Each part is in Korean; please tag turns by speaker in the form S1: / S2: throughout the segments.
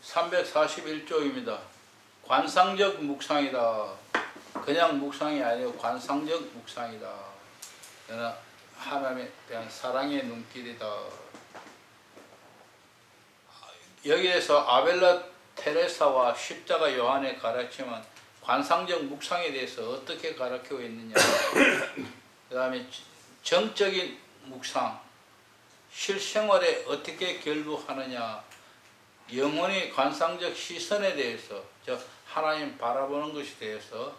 S1: 341쪽입니다. 관상적 묵상이다. 그냥 묵상이 아니고 관상적 묵상이다. 하나님에 대한 사랑의 눈길이다. 여기에서 아벨라 테레사와 십자가 요한의 가르침은 관상적 묵상에 대해서 어떻게 가르치고 있느냐. 그 다음에 정적인 묵상, 실생활에 어떻게 결부하느냐, 영혼의 관상적 시선에 대해서, 즉 하나님 바라보는 것에 대해서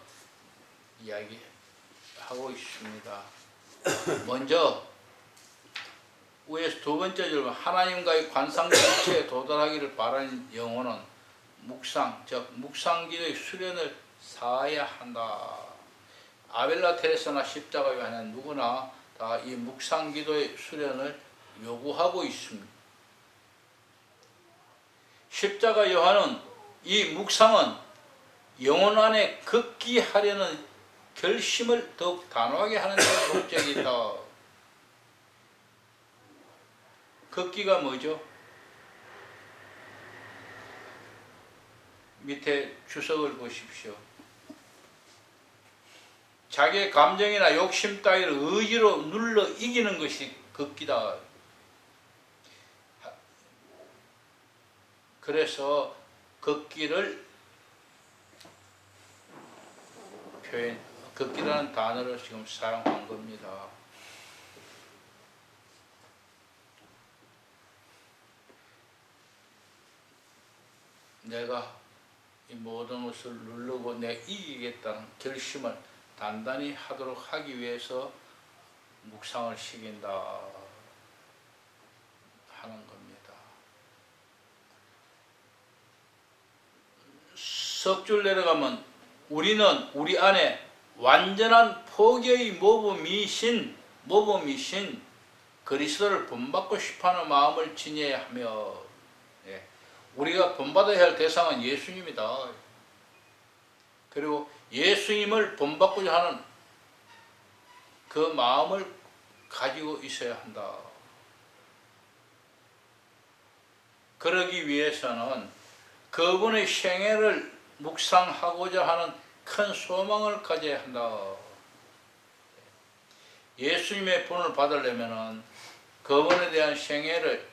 S1: 이야기하고 있습니다. 먼저 위에서 두 번째 줄, 하나님과의 관상적 이치에 도달하기를 바라는 영혼은 묵상, 즉 묵상기도의 수련을 쌓아야 한다. 아벨라 테레사나 십자가 요한은 누구나 다 이 묵상기도의 수련을 요구하고 있습니다. 십자가 요한은 이 묵상은 영혼 안에 극기하려는 결심을 더욱 단호하게 하는 데 목적이 있다. 극기가 뭐죠? 밑에 주석을 보십시오. 자기의 감정이나 욕심 따위를 의지로 눌러 이기는 것이 극기다. 그래서 극기를 극기라는 단어를 지금 사용한 겁니다. 내가 이 모든 것을 누르고 내가 이기겠다는 결심을 단단히 하도록 하기 위해서 묵상을 시킨다 하는 겁니다. 석 줄 내려가면 우리는 우리 안에 완전한 포기의 모범이신 그리스도를 본받고 싶어하는 마음을 지녀야 하며, 우리가 본받아야 할 대상은 예수님이다. 그리고 예수님을 본받고자 하는 그 마음을 가지고 있어야 한다. 그러기 위해서는 그분의 생애를 묵상하고자 하는 큰 소망을 가져야 한다. 예수님의 본을 받으려면 그분에 대한 생애를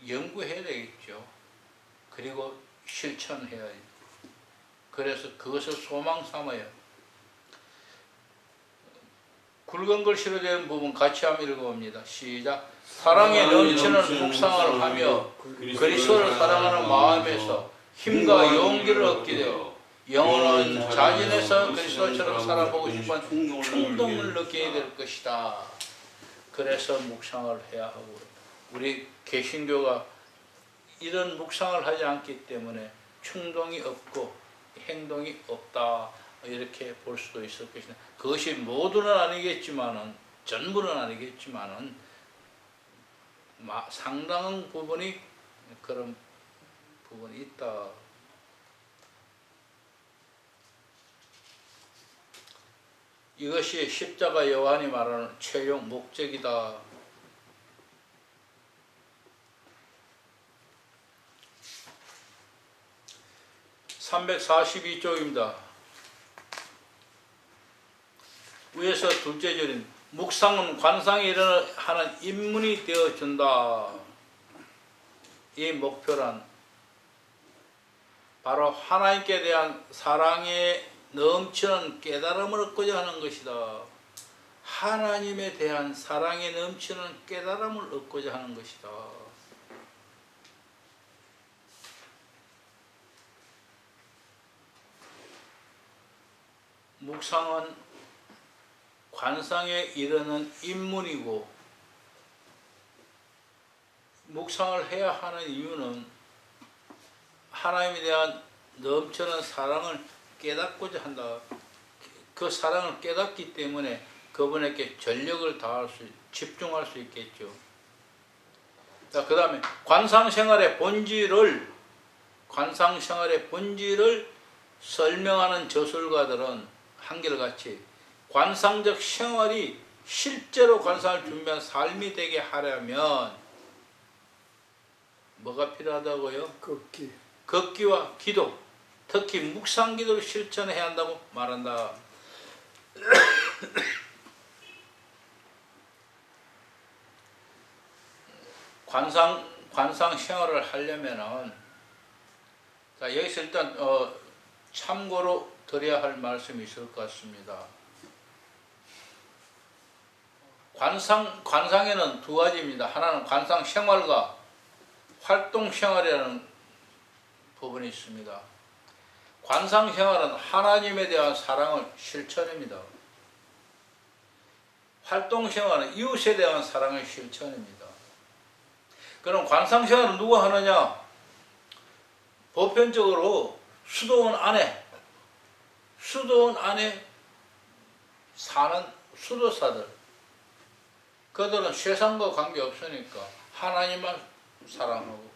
S1: 연구해야 되겠죠. 그리고 실천해야죠. 그래서 그것을 소망 삼아요. 굵은 글씨로 된 부분 같이 한번 읽어봅니다. 시작. 사랑에 넘치는 묵상을 하며 그리스도를 사랑하는 마음에서 힘과 용기를 얻게 되어 영혼은 자진해서 그리스도처럼 살아보고 싶은 충동을 느끼게 될 것이다. 그래서 묵상을 해야 하고, 우리 개신교가 이런 묵상을 하지 않기 때문에 충동이 없고 행동이 없다, 이렇게 볼 수도 있을 것이다. 그것이 모두는 아니겠지만은, 전부는 아니겠지만은 상당한 부분이 그런 부분이 있다. 이것이 십자가 요한이 말하는 최종 목적이다. (342쪽입니다) 위에서 둘째 절인 묵상은 관상에 일어나는 입문이 되어준다. 이 목표란 바로 하나님께 대한 사랑에 넘치는 깨달음을 얻고자 하는 것이다. 하나님에 대한 사랑에 넘치는 깨달음을 얻고자 하는 것이다. 묵상은 관상에 이르는 입문이고, 묵상을 해야 하는 이유는 하나님에 대한 넘치는 사랑을 깨닫고자 한다. 그 사랑을 깨닫기 때문에 그분에게 전력을 다할 집중할 수 있겠죠. 자, 그 다음에 관상생활의 본질을 설명하는 저술가들은 한결같이 관상적 생활이 실제로 관상을 준비한 삶이 되게 하려면 뭐가 필요하다고요?
S2: 걷기.
S1: 걷기와 기도, 특히 묵상 기도를 실천해야 한다고 말한다. 관상 생활을 하려면은, 자, 여기서 일단 참고로 드려야 할 말씀이 있을 것 같습니다. 관상에는 두 가지입니다. 하나는 관상 생활과 활동 생활이라는 부분이 있습니다. 관상 생활은 하나님에 대한 사랑을 실천입니다. 활동 생활은 이웃에 대한 사랑의 실천입니다. 그럼 관상 생활은 누가 하느냐? 보편적으로 수도원 안에 사는 수도사들, 그들은 세상과 관계없으니까 하나님만 사랑하고,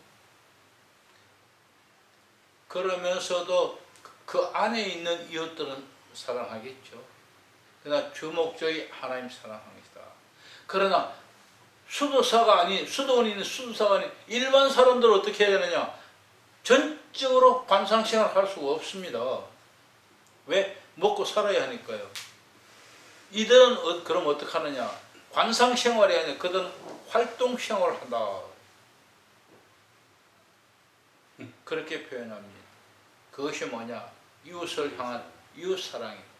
S1: 그러면서도 그 안에 있는 이웃들은 사랑하겠죠. 그러나 주목적이 하나님 사랑합니다. 그러나 수도원이 있는 수도사가 아닌 일반 사람들은 어떻게 해야 되느냐? 전적으로 관상생활을 할 수가 없습니다. 왜? 먹고 살아야 하니까요. 이들은 그럼 어떻게 하느냐? 관상생활이 아니라 그들은 활동생활을 한다. 그렇게 표현합니다. 그것이 뭐냐? 이웃을 향한 이웃사랑입니다.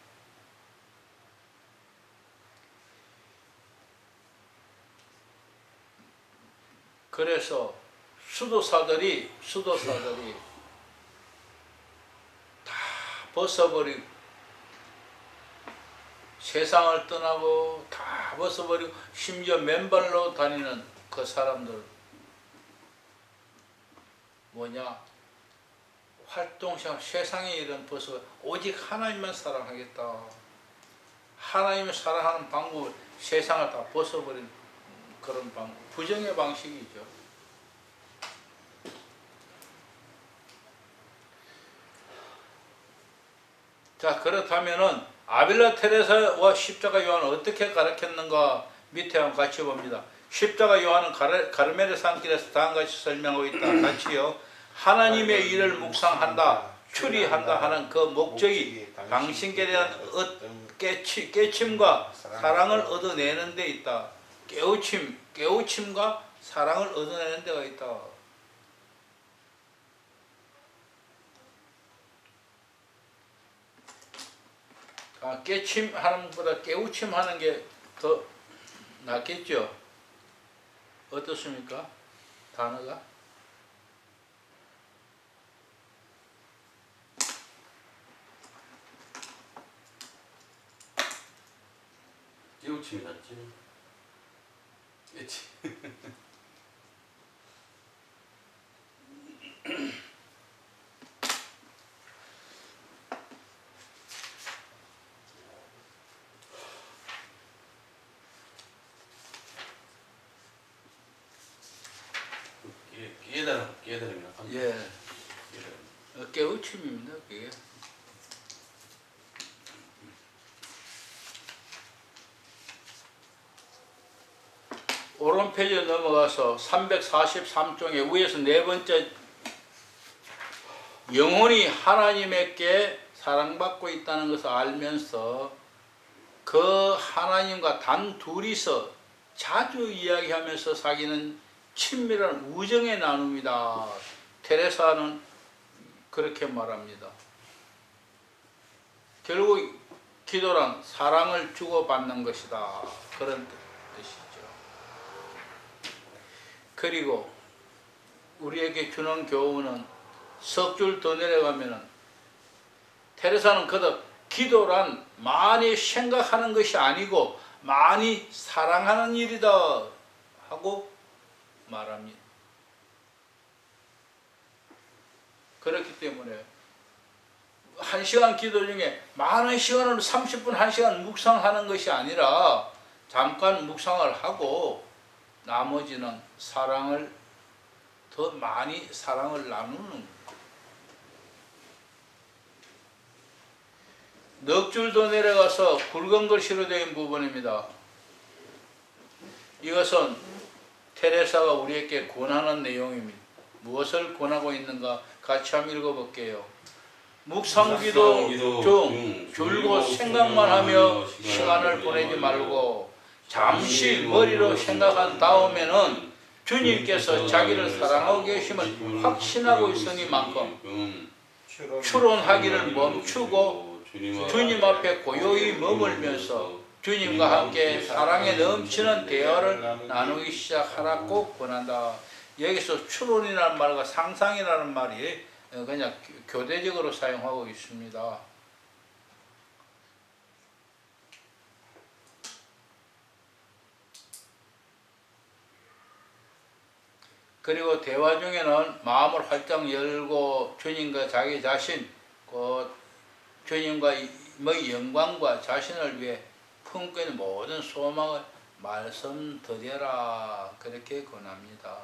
S1: 그래서 수도사들이 다 벗어버리고 세상을 떠나고 다 벗어버리고 심지어 맨발로 다니는 그 사람들 뭐냐? 활동생활, 세상의 일은 벗어 오직 하나님만 사랑하겠다. 하나님을 사랑하는 방법을 세상을 다 벗어버린 그런 부정의 방식이죠. 자, 그렇다면은 아빌라 테레사와 십자가 요한은 어떻게 가르쳤는가 밑에 한번 같이 봅니다. 십자가 요한은 가르멜의 산길에서 다음과 같이 설명하고 있다. 같이요. 하나님의 일을 묵상한다, 추리한다 하는 그 목적이 당신께 대한 깨침과 사랑을 얻어내는 데 있다. 깨우침과 사랑을 얻어내는 데가 있다. 깨침하는 것보다 깨우침하는 게 더 낫겠죠? 어떻습니까? 단어가?
S3: 깨우침이 낫지. 그렇지. 깨달음이나.
S1: 예. 깨우침입니다. 그게. 오른 페이지에 넘어가서 343쪽에 위에서 네 번째, 영혼이 하나님에게 사랑받고 있다는 것을 알면서 그 하나님과 단 둘이서 자주 이야기하면서 사귀는 친밀한 우정의 나눔이다. 테레사는 그렇게 말합니다. 결국 기도란 사랑을 주고받는 것이다. 그런 뜻이죠. 그리고 우리에게 주는 교훈은 석 줄 더 내려가면은 테레사는 그저 기도란 많이 생각하는 것이 아니고 많이 사랑하는 일이다 하고 말합니다. 그렇기 때문에 1시간 기도 중에 많은 시간을 30분 1시간 묵상하는 것이 아니라 잠깐 묵상을 하고 나머지는 사랑을 더 많이 사랑을 나누는 넉 줄 더 내려가서 굵은 글씨로 된 부분입니다. 이것은 테레사가 우리에게 권하는 내용입니다. 무엇을 권하고 있는가 같이 한번 읽어볼게요. 묵상기도 중 줄곧 생각만 하며 시간을 보내지 말고 잠시 머리로 생각한 다음에는 주님께서 자기를 사랑하고 계심을 확신하고 있으니만큼 추론하기를 멈추고 주님 앞에 고요히 머물면서 주님과 함께 사랑에 넘치는 대화를 나누기 시작하라 꼭 권한다. 여기서 추론이라는 말과 상상이라는 말이 그냥 교대적으로 사용하고 있습니다. 그리고 대화 중에는 마음을 활짝 열고 주님과 자기 자신, 그 주님과의 영광과 자신을 위해 품고 있는 모든 소망을 말씀드려라 그렇게 권합니다.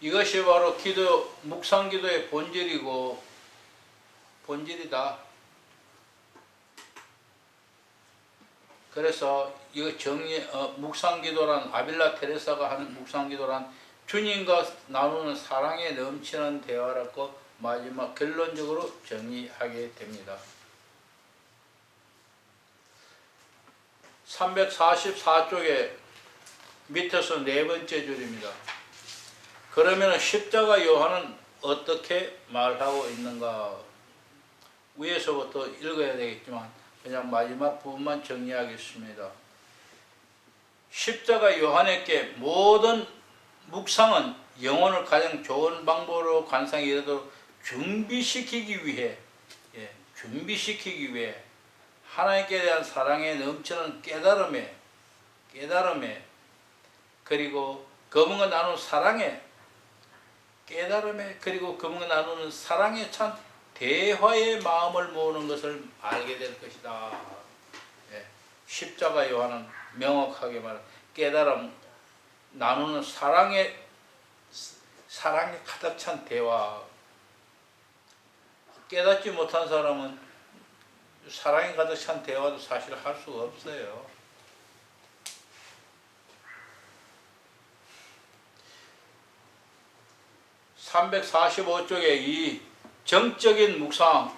S1: 이것이 바로 묵상기도의 본질이다. 그래서 이거 묵상기도란 아빌라 테레사가 하는 묵상기도란 주님과 나누는 사랑에 넘치는 대화라고 마지막 결론적으로 정의하게 됩니다. 344쪽에 밑에서 네 번째 줄입니다. 그러면 십자가 요한은 어떻게 말하고 있는가? 위에서부터 읽어야 되겠지만 그냥 마지막 부분만 정리하겠습니다. 십자가 요한에게 모든 묵상은 영혼을 가장 좋은 방법으로 관상에 이르도록 준비시키기 위해 하나님께 대한 사랑에 넘치는 깨달음에 그리고 그분과 나누는 사랑에 깨달음에 그리고 그분과 나누는 사랑에 찬 대화의 마음을 모으는 것을 알게 될 것이다. 십자가 요한은 명확하게 말해 깨달음, 나누는 사랑에 가득 찬 대화. 깨닫지 못한 사람은 사랑에 가득 찬 대화도 사실 할 수가 없어요. (345쪽에) 이 정적인 묵상,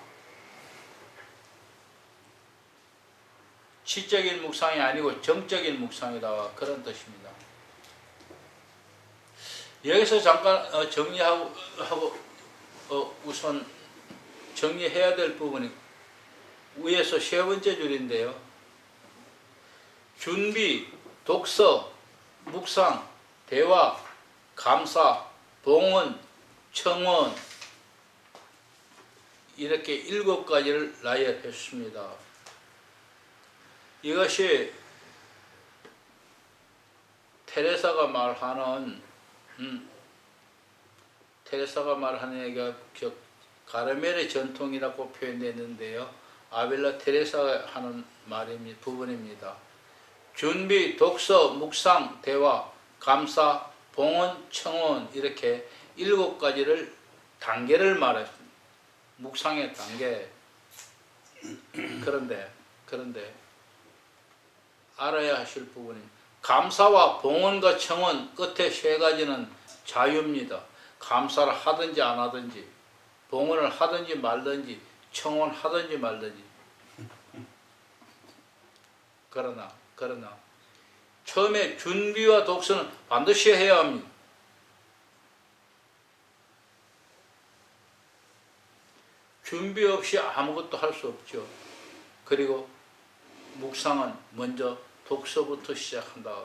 S1: 지적인 묵상이 아니고 정적인 묵상이다 그런 뜻입니다. 여기서 잠깐 정리하고 우선 정리해야 될 부분이 위에서 세 번째 줄인데요. 준비, 독서, 묵상, 대화, 감사, 봉헌, 청원 이렇게 7가지를 나열했습니다. 이것이 테레사가 말하는 얘기가 가르멜의 전통이라고 표현됐는데요. 아빌라 테레사가 하는 부분입니다. 준비, 독서, 묵상, 대화, 감사, 봉헌, 청원 이렇게 7가지를 단계를 말했습니다. 묵상의 단계. 그런데 알아야 하실 부분이 감사와 봉헌과 청원 끝에 3가지는 자유입니다. 감사를 하든지 안 하든지, 봉헌을 하든지 말든지, 청원하든지 말든지. 그러나 처음에 준비와 독서는 반드시 해야 합니다. 준비 없이 아무것도 할 수 없죠. 그리고 묵상은 먼저 독서부터 시작한다.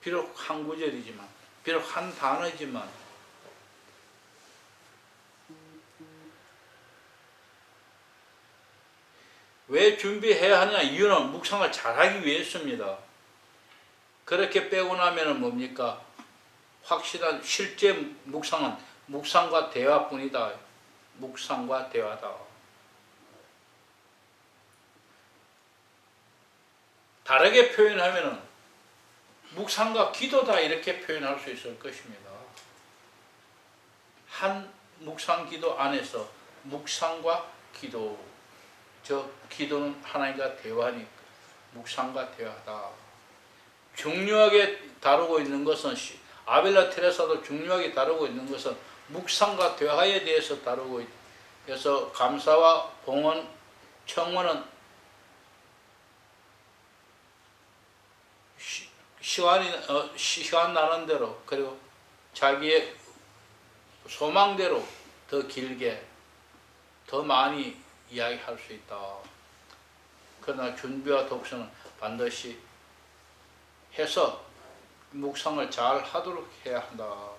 S1: 비록 한 구절이지만, 비록 한 단어지만 왜 준비해야 하느냐? 이유는 묵상을 잘하기 위해서입니다. 그렇게 빼고 나면 뭡니까? 확실한 실제 묵상은 묵상과 대화뿐이다. 묵상과 대화다. 다르게 표현하면 묵상과 기도다 이렇게 표현할 수 있을 것입니다. 한 묵상 기도 안에서 묵상과 기도, 저 기도는 하나님과 대화니까 묵상과 대화다. 중요하게 다루고 있는 것은 아벨라 테레사도 중요하게 다루고 있는 것은 묵상과 대화에 대해서 다루고 그래서 감사와 봉헌, 청원은 시간 나는 대로 그리고 자기의 소망대로 더 길게 더 많이 이야기할 수 있다. 그러나 준비와 독서는 반드시 해서 묵상을 잘 하도록 해야 한다.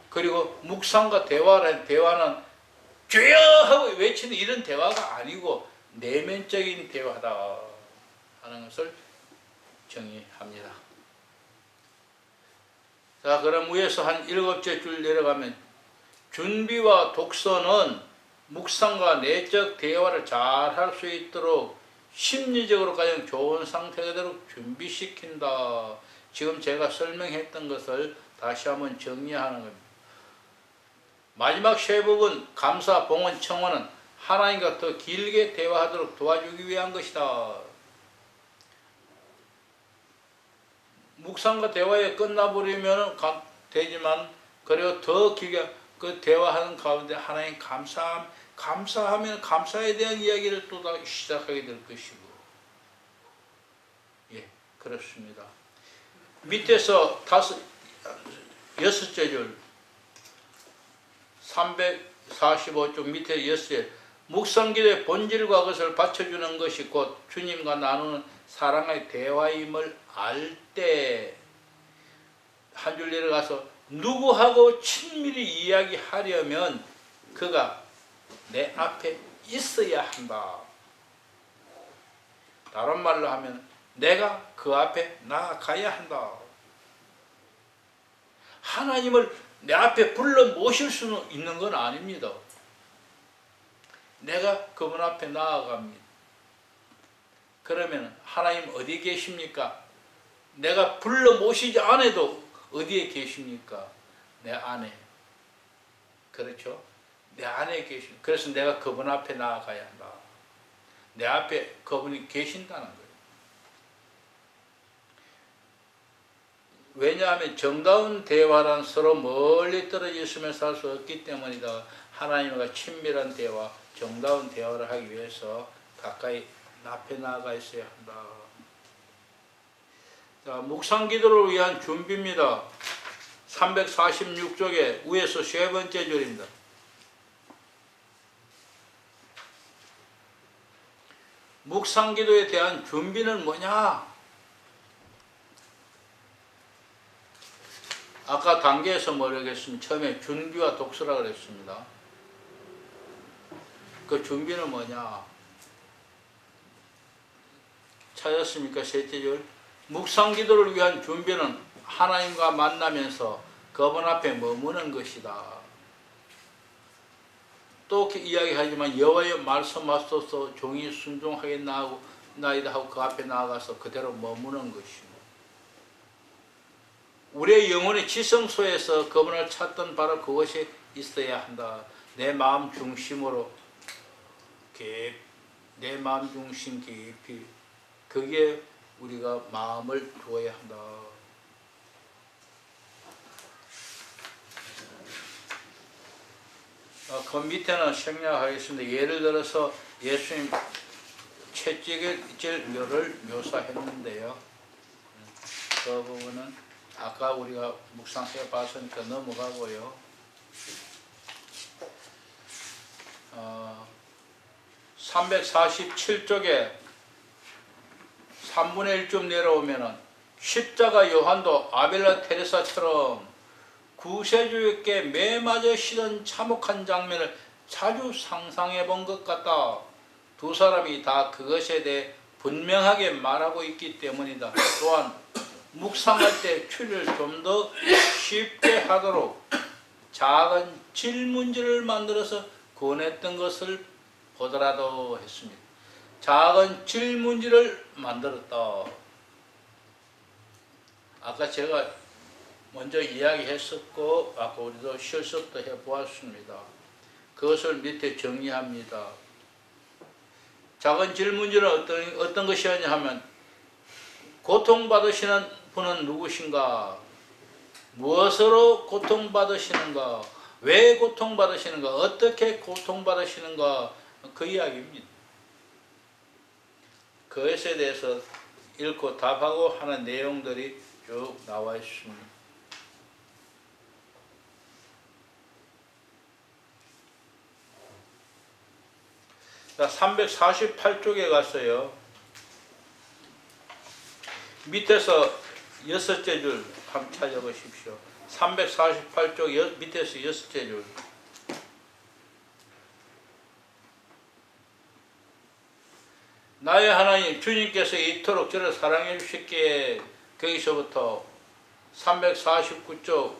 S1: 그리고 묵상과 대화는 주여 하고 외치는 이런 대화가 아니고 내면적인 대화다 하는 것을 정의합니다. 자, 그럼 위에서 한 7째 줄 내려가면 준비와 독서는 묵상과 내적 대화를 잘 할 수 있도록 심리적으로 가장 좋은 상태가 되도록 준비시킨다. 지금 제가 설명했던 것을 다시 한번 정리하는 겁니다. 마지막 세 부분 감사, 봉헌, 청원은 하나님과 더 길게 대화하도록 도와주기 위한 것이다. 묵상과 대화에 끝나버리면 되지만 그리고 더 길게 그 대화하는 가운데 하나님 감사하면 감사에 대한 이야기를 또 시작하게 될 것이고, 예, 그렇습니다. 밑에서 6째 줄 345쪽 밑에 6째 묵상기도의 본질과 것을 받쳐주는 것이 곧 주님과 나누는 사랑의 대화임을 알 때 한 줄 내려가서 누구하고 친밀히 이야기하려면 그가 내 앞에 있어야 한다. 다른 말로 하면 내가 그 앞에 나아가야 한다. 하나님을 내 앞에 불러 모실 수는 있는 건 아닙니다. 내가 그분 앞에 나아갑니다. 그러면 하나님 어디 계십니까? 내가 불러 모시지 않아도 어디에 계십니까? 내 안에. 그렇죠? 내 안에 계십니다. 그래서 내가 그분 앞에 나아가야 한다. 내 앞에 그분이 계신다는 거예요. 왜냐하면 정다운 대화란 서로 멀리 떨어져 있으면서 할 수 없기 때문이다. 하나님과 친밀한 대화, 정다운 대화를 하기 위해서 가까이 앞에 나아가 있어야 한다. 자, 묵상기도를 위한 준비입니다. 346쪽에 위에서 세 번째 줄입니다. 묵상기도에 대한 준비는 뭐냐? 아까 단계에서 뭐라고 했습니까? 처음에 준비와 독서라고 그랬습니다. 그 준비는 뭐냐? 찾았습니까? 셋째 줄. 묵상기도를 위한 준비는 하나님과 만나면서 그분 앞에 머무는 것이다. 또 이야기하지만 여호와의 말씀 앞서서 종이 순종하겠나이다 하고 그 앞에 나아가서 그대로 머무는 것이고, 우리의 영혼의 지성소에서 그분을 찾던 바로 그것이 있어야 한다. 내 마음 중심으로 내 마음 중심 깊이 거기에 우리가 마음을 두어야 한다. 그 밑에는 생략하겠습니다. 예를 들어서 예수님 채찍질묘를 묘사했는데요. 그 부분은 아까 우리가 묵상해 봤으니까 넘어가고요. 347쪽에 3분의 1쯤 내려오면은 십자가 요한도 아벨라 테레사처럼 구세주에게 매맞으시던 참혹한 장면을 자주 상상해 본 것 같다. 두 사람이 다 그것에 대해 분명하게 말하고 있기 때문이다. 또한 묵상할 때 추리를 좀 더 쉽게 하도록 작은 질문지를 만들어서 권했던 것을 보더라도 했습니다. 작은 질문지를 만들었다. 아까 제가 먼저 이야기했었고 아까 우리도 실습도 해보았습니다. 그것을 밑에 정리합니다. 작은 질문지는 어떤 것이었냐 하면 고통받으시는 분은 누구신가? 무엇으로 고통받으시는가? 왜 고통받으시는가? 어떻게 고통받으시는가? 그 이야기입니다. 그것에 대해서 읽고 답하고 하는 내용들이 쭉 나와 있습니다. 자, 348쪽에 갔어요. 밑에서 여섯째 줄 한번 찾아보십시오. 348쪽 밑에서 여섯째 줄. 나의 하나님 주님께서 이토록 저를 사랑해 주셨기에, 거기서부터 349쪽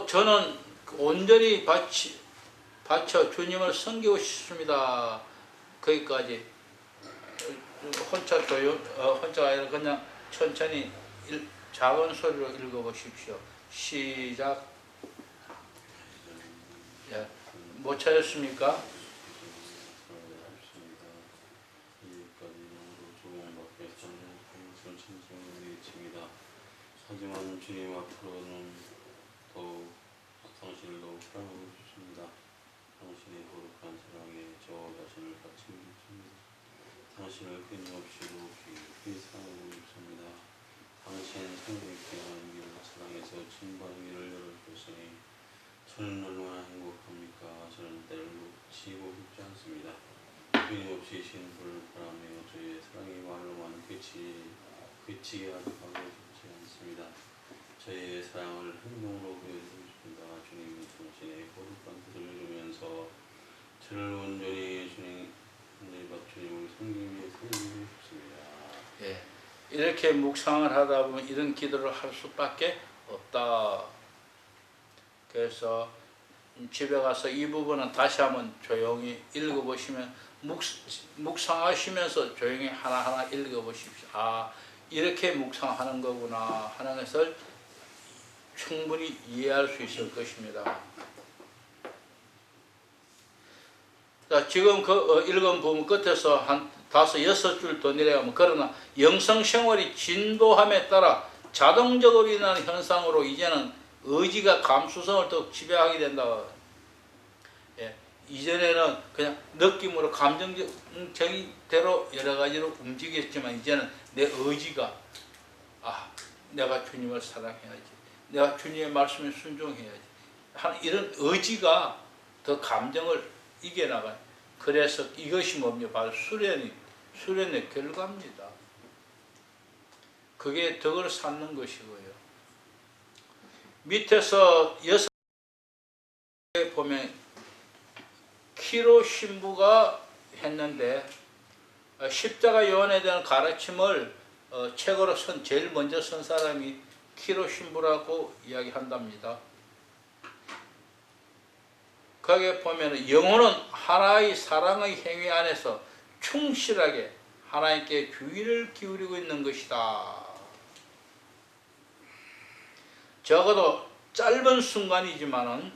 S1: 저는 온전히 바쳐 주님을 섬기고 싶습니다. 거기까지 혼자가 아니라 그냥 천천히 작은 소리로 읽어보십시오. 시작. 예, 못 찾았습니까?
S3: 하지만 주님 앞으로는 더욱 당신을 더욱 사랑하고 싶습니다. 당신의 거룩한 사랑에 저 자신을 바치고 싶습니다. 당신을 끊임없이 깊이 사랑하고 싶습니다. 당신 성령께 하나님의 사랑에서 진보하는 길을 열어주셨으니 저는 얼마나 행복합니까? 저는 때를 놓치고 싶지 않습니다. 끊임없이 신부를 바라며 저의 사랑의 말로만 그치게 하고 싶지 않습니다. 저의 사랑을 행동으로 보여주고 싶습니다. 주님이 당신의 거룩한 뜻을 이루면서 저를 온전히 주님을 섬기며 섬기고 싶습니다.
S1: 예, 이렇게 묵상을 하다 보면 이런 기도를 할 수밖에 없다. 그래서 집에 가서 이 부분은 다시 한번 조용히 읽어보시면, 묵상하시면서 조용히 하나하나 읽어보십시오. 아, 이렇게 묵상하는 거구나 하는 것을 충분히 이해할 수 있을 것입니다. 자, 지금 읽은 부분 끝에서 한 5-6줄 더 내려가면, 그러나 영성생활이 진보함에 따라 자동적으로 일어나는 현상으로 이제는 의지가 감수성을 더 지배하게 된다. 예, 이전에는 그냥 느낌으로 감정적인 대로 여러 가지로 움직였지만, 이제는 내 의지가, 내가 주님을 사랑해야지, 내가 주님의 말씀에 순종해야지 하는 이런 의지가 더 감정을 이겨나가요. 그래서 이것이 뭡니까? 바로 수련의 결과입니다. 그게 덕을 쌓는 것이고요. 밑에서 6에 보면 키로 신부가 했는데, 십자가 요한에 대한 가르침을 책으로 제일 먼저 쓴 사람이 키로 신부라고 이야기한답니다. 거기에 보면 영혼은 하나의 사랑의 행위 안에서 충실하게 하나님께 주의를 기울이고 있는 것이다. 적어도 짧은 순간이지만은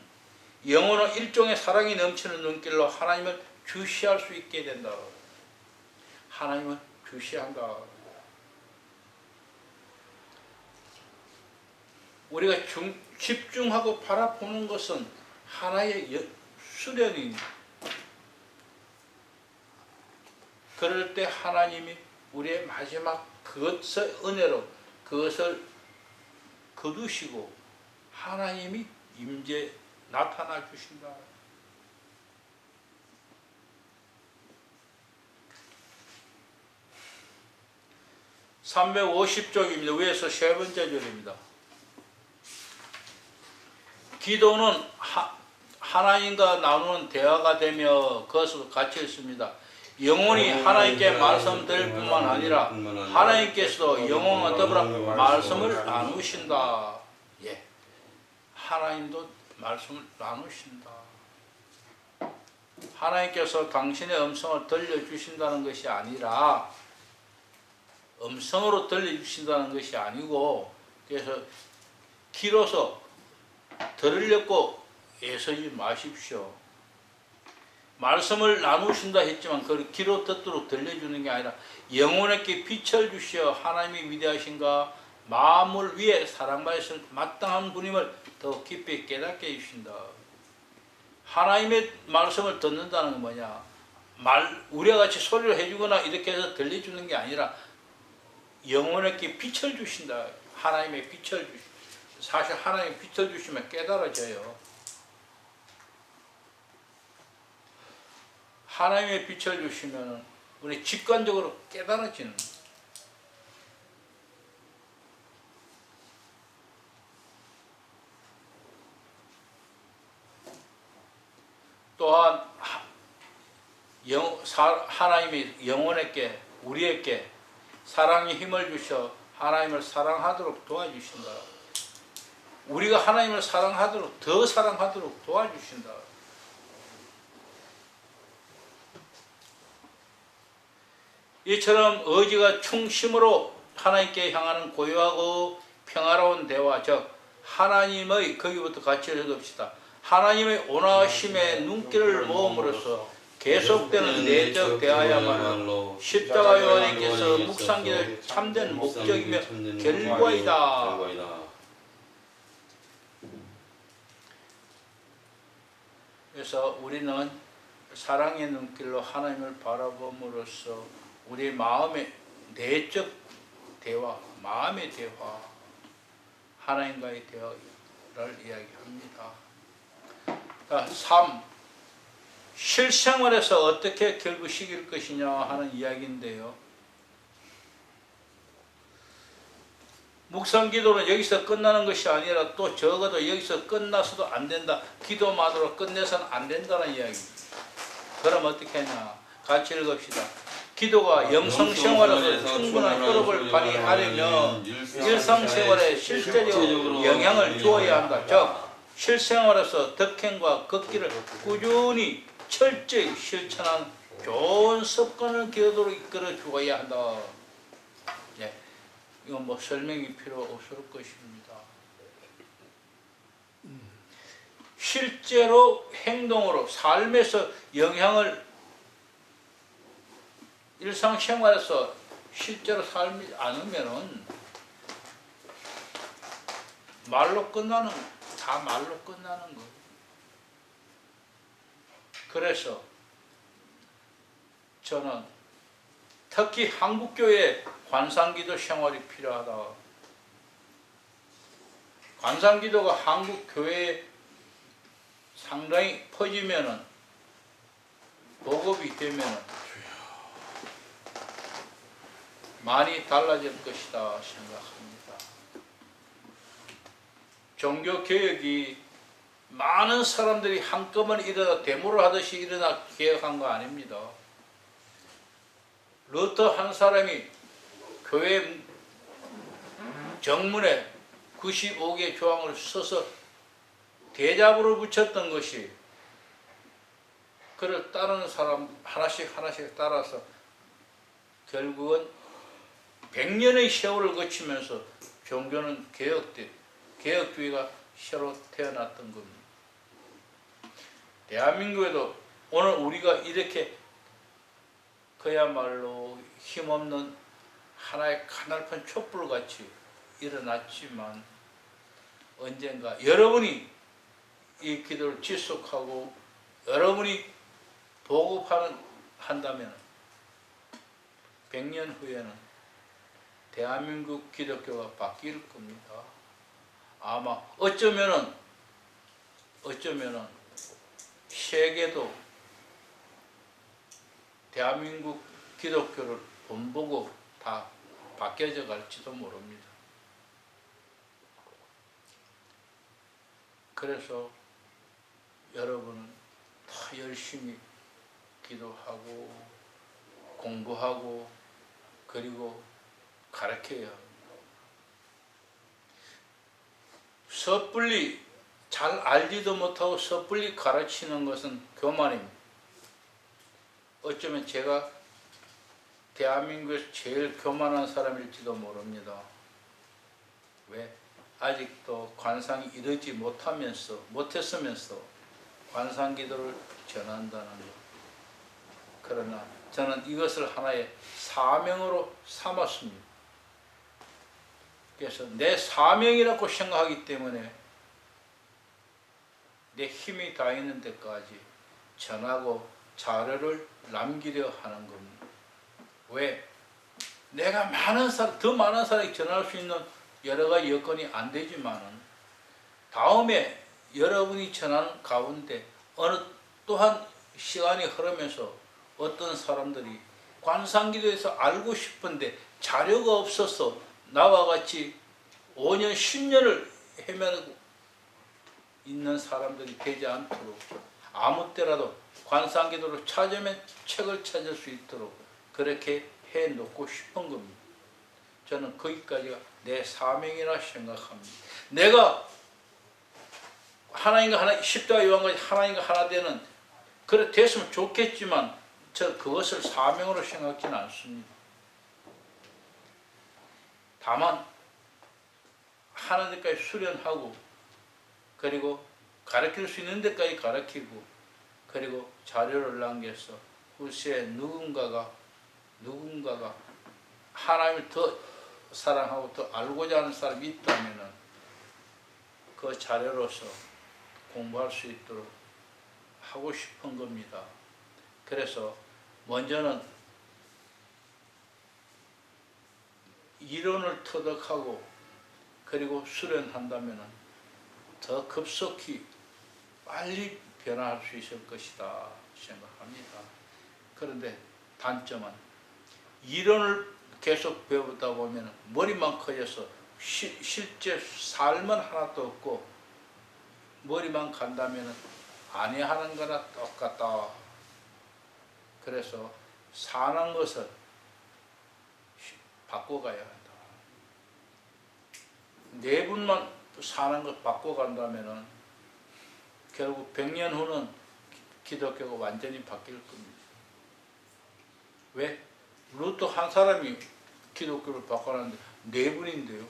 S1: 영혼은 일종의 사랑이 넘치는 눈길로 하나님을 주시할 수 있게 된다. 하나님을 주시한다. 우리가 집중하고 바라보는 것은 하나의 수련입니다. 그럴 때 하나님이 우리의 마지막 그것의 은혜로 그것을 거두시고 하나님이 임재 나타나 주신다. (350쪽입니다) 위에서 세 번째 줄입니다. 기도는 하나님과 나누는 대화가 되며 그것으로 같이 있습니다. 영혼이 하나님께 말씀드릴 뿐만 아니라 하나님께서도 영혼과 더불어 말씀을 나누신다. 예, 하나님도 말씀을 나누신다. 하나님께서 당신의 음성을 들려주신다는 것이 아니라, 음성으로 들려주신다는 것이 아니고, 그래서 귀로서 들으려고 애쓰지 마십시오. 말씀을 나누신다 했지만 그 귀로 듣도록 들려주는 게 아니라 영혼에게 빛을 주시어 하나님이 위대하신가 마음을 위해 사랑받으실 마땅한 분임을 더 깊이 깨닫게 해주신다. 하나님의 말씀을 듣는다는 건 뭐냐? 우리와 같이 소리를 해주거나 이렇게 해서 들려주는 게 아니라 영혼에게 빛을 주신다. 하나님의 빛을 주신다. 사실 하나님의 빛을 주시면 깨달아져요. 하나님의 빛을 주시면 우리 직관적으로 깨달아지는. 또한 하나님이 영혼에게 우리에게 사랑의 힘을 주셔 하나님을 사랑하도록 도와주신다. 우리가 하나님을 사랑하도록 더 사랑하도록 도와주신다. 이처럼 의지가 충심으로 하나님께 향하는 고요하고 평화로운 대화, 즉 하나님의 거기부터 같이 읽읍시다. 하나님의 온화심의 눈길을 모음으로써 계속되는 내적 대화야말로 십자가 요한님께서 묵상기의 참된 목적이며 결과이다. 그래서 우리는 사랑의 눈길로 하나님을 바라봄으로써 우리 마음의 내적 대화, 마음의 대화, 하나님과의 대화를 이야기합니다. 3. 실생활에서 어떻게 결부시킬 것이냐 하는 이야기인데요. 묵상기도는 여기서 끝나는 것이 아니라 또 적어도 여기서 끝나서도 안 된다. 기도만으로 끝내서는 안 된다는 이야기입니다. 그럼 어떻게 하냐? 같이 읽읍시다. 기도가 영성생활에서 충분한 효력을 발휘하려면 일상생활에 실제적으로 영향을 주어야 한다. 즉 실생활에서 덕행과 걷기를 꾸준히 철저히 실천한 좋은 습관을 기도로 이끌어 주어야 한다. 예, 이건 뭐 설명이 필요 없을 것입니다. 실제로 행동으로 삶에서 영향을 일상생활에서 실제로 살지 않으면은 말로 끝나는 다 말로 끝나는 거예요. 그래서 저는 특히 한국교회 관상기도 생활이 필요하다. 관상기도가 한국교회에 상당히 퍼지면은 보급이 되면은 많이 달라질 것이다 생각합니다. 종교개혁이 많은 사람들이 한꺼번에 일어나 데모를 하듯이 일어나 개혁한 거 아닙니다. 루터 한 사람이 교회 정문에 95개 조항을 써서 대잡으로 붙였던 것이 그를 따르는 사람 하나씩 따라서 결국은 100년의 세월을 거치면서 종교는 개혁주의가 새로 태어났던 겁니다. 대한민국에도 오늘 우리가 이렇게 그야말로 힘없는 하나의 가냘픈 촛불같이 일어났지만 언젠가 여러분이 이 기도를 지속하고 여러분이 한다면 100년 후에는 대한민국 기독교가 바뀔 겁니다. 아마 어쩌면은 세계도 대한민국 기독교를 본보고 다 바뀌어져 갈지도 모릅니다. 그래서 여러분은 더 열심히 기도하고 공부하고 그리고 가르쳐야 합니다. 섣불리 잘 알지도 못하고 섣불리 가르치는 것은 교만입니다. 어쩌면 제가 대한민국에서 제일 교만한 사람일지도 모릅니다. 왜? 아직도 관상이 이르지 못했으면서 관상기도를 전한다는 것. 그러나 저는 이것을 하나의 사명으로 삼았습니다. 그래서 내 사명이라고 생각하기 때문에 내 힘이 닿는 데까지 전하고 자료를 남기려 하는 겁니다. 왜? 내가 더 많은 사람에게 전할 수 있는 여러 가지 여건이 안 되지만은 다음에 여러분이 전하는 가운데 또한 시간이 흐르면서 어떤 사람들이 관상기도에서 알고 싶은데 자료가 없어서 나와 같이 5년, 10년을 헤매고 있는 사람들이 되지 않도록 아무 때라도 관상기도를 찾으면 책을 찾을 수 있도록 그렇게 해놓고 싶은 겁니다. 저는 거기까지가 내 사명이라 생각합니다. 내가 하나님과 하나, 십자가 요한같이 하나님과 하나 되는 그래 됐으면 좋겠지만 저 그것을 사명으로 생각지는 않습니다. 다만 하는 데까지 수련하고 그리고 가르칠 수 있는 데까지 가르치고 그리고 자료를 남겨서 후세에 누군가가 하나님을 더 사랑하고 더 알고자 하는 사람이 있다면 그 자료로서 공부할 수 있도록 하고 싶은 겁니다. 그래서 먼저는 이론을 터득하고 그리고 수련한다면 더 급속히 빨리 변화할 수 있을 것이다 생각합니다. 그런데 단점은 이론을 계속 배우다 보면 머리만 커져서 실제 삶은 하나도 없고 머리만 간다면 아니하는 거나 똑같다. 그래서 사는 것을 바꿔가야 한다. 네 분만 사는 것 바꿔간다면 결국 100년 후는 기독교가 완전히 바뀔 겁니다. 왜? 루터 한 사람이 기독교를 바꿔놨는데 네 분인데요.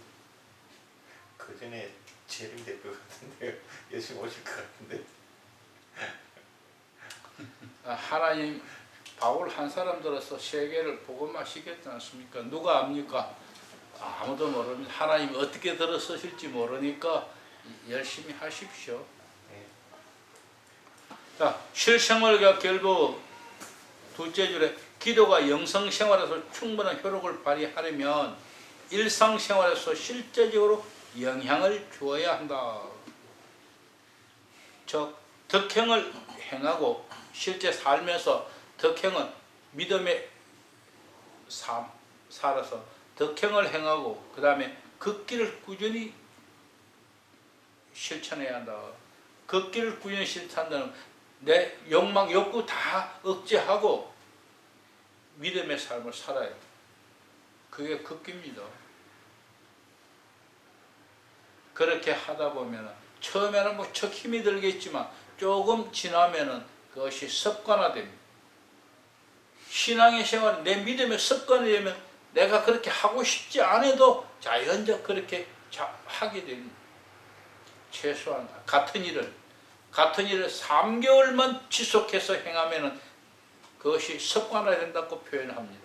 S2: 그 전에 재림될 것 같은데요. 예수님 오실 것 같은데.
S1: 하나님 바울 한 사람 들어서 세계를 복음화 시켰지 않습니까? 누가 압니까? 아무도 모릅니다. 하나님이 어떻게 들어서실지 모르니까 열심히 하십시오.
S2: 네.
S1: 자, 실생활과 결부 둘째 줄에 기도가 영성생활에서 충분한 효력을 발휘하려면 일상생활에서 실제적으로 영향을 주어야 한다. 즉 덕행을 행하고 실제 살면서 덕행은 믿음의 삶 살아서 덕행을 행하고 그 다음에 걷기를 꾸준히 실천해야 한다. 걷기를 꾸준히 실천한다는 내 욕망, 욕구 다 억제하고 믿음의 삶을 살아야 돼. 그게 걷기입니다. 그렇게 하다 보면 처음에는 뭐 척 힘이 들겠지만 조금 지나면은 그것이 습관화됩니다. 신앙의 생활은 내 믿음의 습관이 되면 내가 그렇게 하고 싶지 않아도 자연적 그렇게 하게 됩니다. 최소한 같은 일을 3개월만 지속해서 행하면은 그것이 습관화된다고 표현합니다.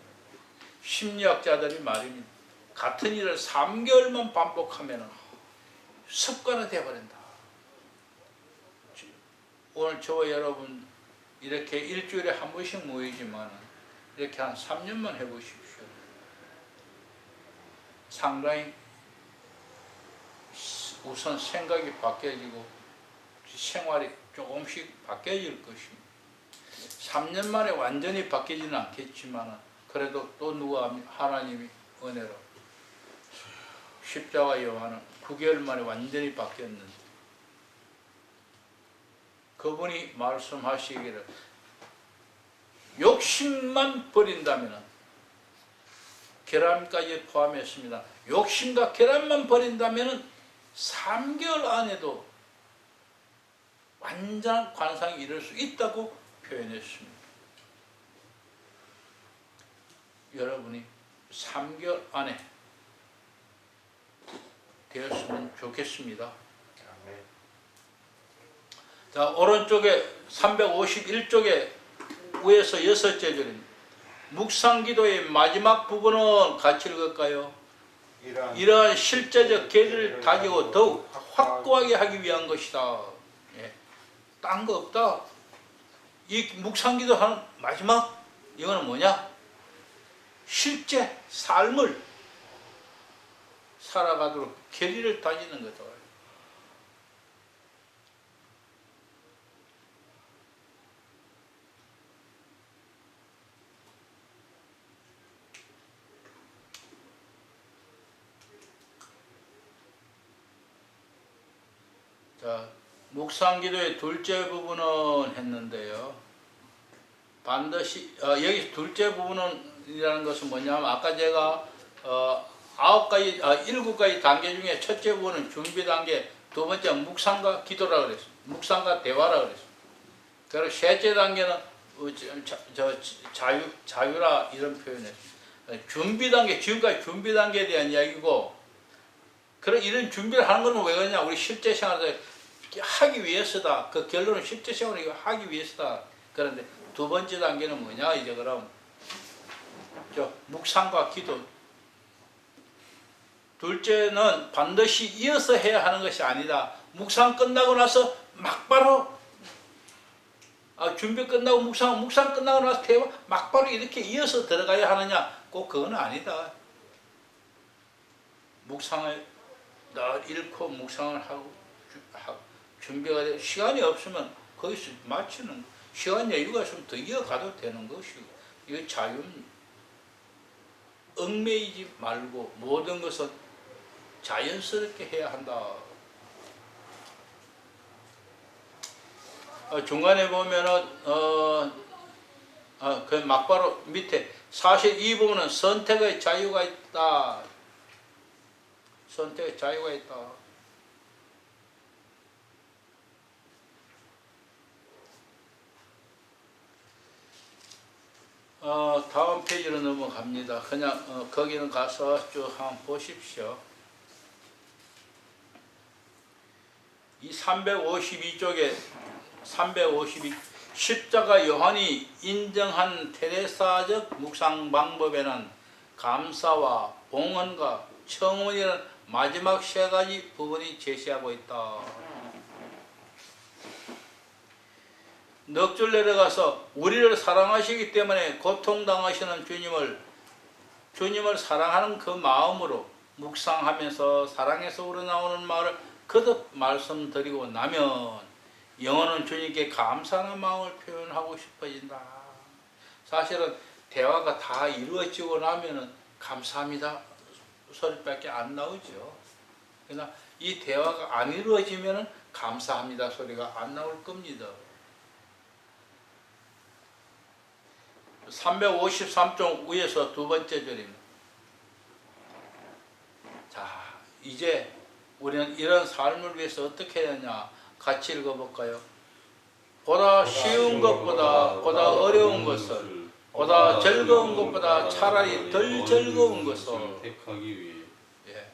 S1: 심리학자들이 말입니다. 같은 일을 3개월만 반복하면은 습관화되어 버린다. 오늘 저와 여러분 이렇게 일주일에 한 번씩 모이지만 이렇게 한 3년만 해보십시오. 상당히 우선 생각이 바뀌어지고 생활이 조금씩 바뀌어질 것입니다. 3년 만에 완전히 바뀌지는 않겠지만 그래도 또 누가 하나님이 은혜로 십자가 요한은 9개월 만에 완전히 바뀌었는데 그분이 말씀하시기를 욕심만 버린다면 계란까지 포함했습니다. 욕심과 계란만 버린다면 3개월 안에도 완전한 관상이 이룰 수 있다고 표현했습니다. 여러분이 3개월 안에 되었으면 좋겠습니다. 자, 오른쪽에 351쪽에 위에서 6째 절입니다. 묵상기도의 마지막 부분은 같이 읽을까요? 이러한 실제적 계리를 다지고 더욱 확고하게 하기 위한 것이다. 예. 딴 거 없다. 이 묵상기도 하는 마지막 이거는 뭐냐? 실제 삶을 살아가도록 계리를 다지는 거다. 자, 묵상기도의 둘째 부분은 했는데요. 반드시 여기 둘째 부분이라는 것은 뭐냐면 아까 제가 7가지 단계 중에 첫째 부분은 준비 단계, 두 번째 묵상과 기도라 그랬어요. 묵상과 대화라 그랬어요. 그리고 셋째 단계는 자유라 이런 표현했어요. 준비 단계, 지금까지 준비 단계에 대한 이야기고, 그런 이런 준비를 하는 건 왜 그러냐? 우리 실제 생활을 하기 위해서다. 그 결론은 실제 생활을 하기 위해서다. 그런데 두 번째 단계는 뭐냐? 이제 그럼 묵상과 기도. 둘째는 반드시 이어서 해야 하는 것이 아니다. 묵상 끝나고 나서 막바로 준비 끝나고 묵상 끝나고 나서 대화 막바로 이렇게 이어서 들어가야 하느냐? 꼭 그건 아니다. 묵상을 늘 잃고 묵상을 하고 준비가 되고 시간이 없으면 거기서 마치는 시간 여유가 있으면 더 이어가도 되는 것이고, 이거 자유는 얽매이지 말고 모든 것은 자연스럽게 해야 한다. 중간에 보면은 그 막바로 밑에 사실 이 부분은 선택의 자유가 있다. 선택의 자유가 있다. 다음 페이지로 넘어갑니다. 그냥 거기는 가서 쭉 한번 보십시오. 이 352쪽에 352 십자가 요한이 인정한 테레사적 묵상 방법에는 감사와 봉헌과 청원이라는 마지막 세 가지 부분이 제시하고 있다. 넉 줄 내려가서 우리를 사랑하시기 때문에 고통당하시는 주님을 사랑하는 그 마음으로 묵상하면서 사랑에서 우러나오는 말을 거듭 말씀드리고 나면 영혼은 주님께 감사하는 마음을 표현하고 싶어진다. 사실은 대화가 다 이루어지고 나면은 감사합니다 소리밖에 안 나오죠. 그러나 이 대화가 안 이루어지면은 감사합니다 소리가 안 나올 겁니다. 353쪽 위에서 두 번째 절입니다. 자, 이제 우리는 이런 삶을 위해서 어떻게 해야 하냐? 같이 읽어볼까요? 보다 쉬운 것보다 보다 어려운 것을, 보다 즐거운 것보다 차라리 덜 즐거운 것을
S3: 택하기 위해.
S1: 예.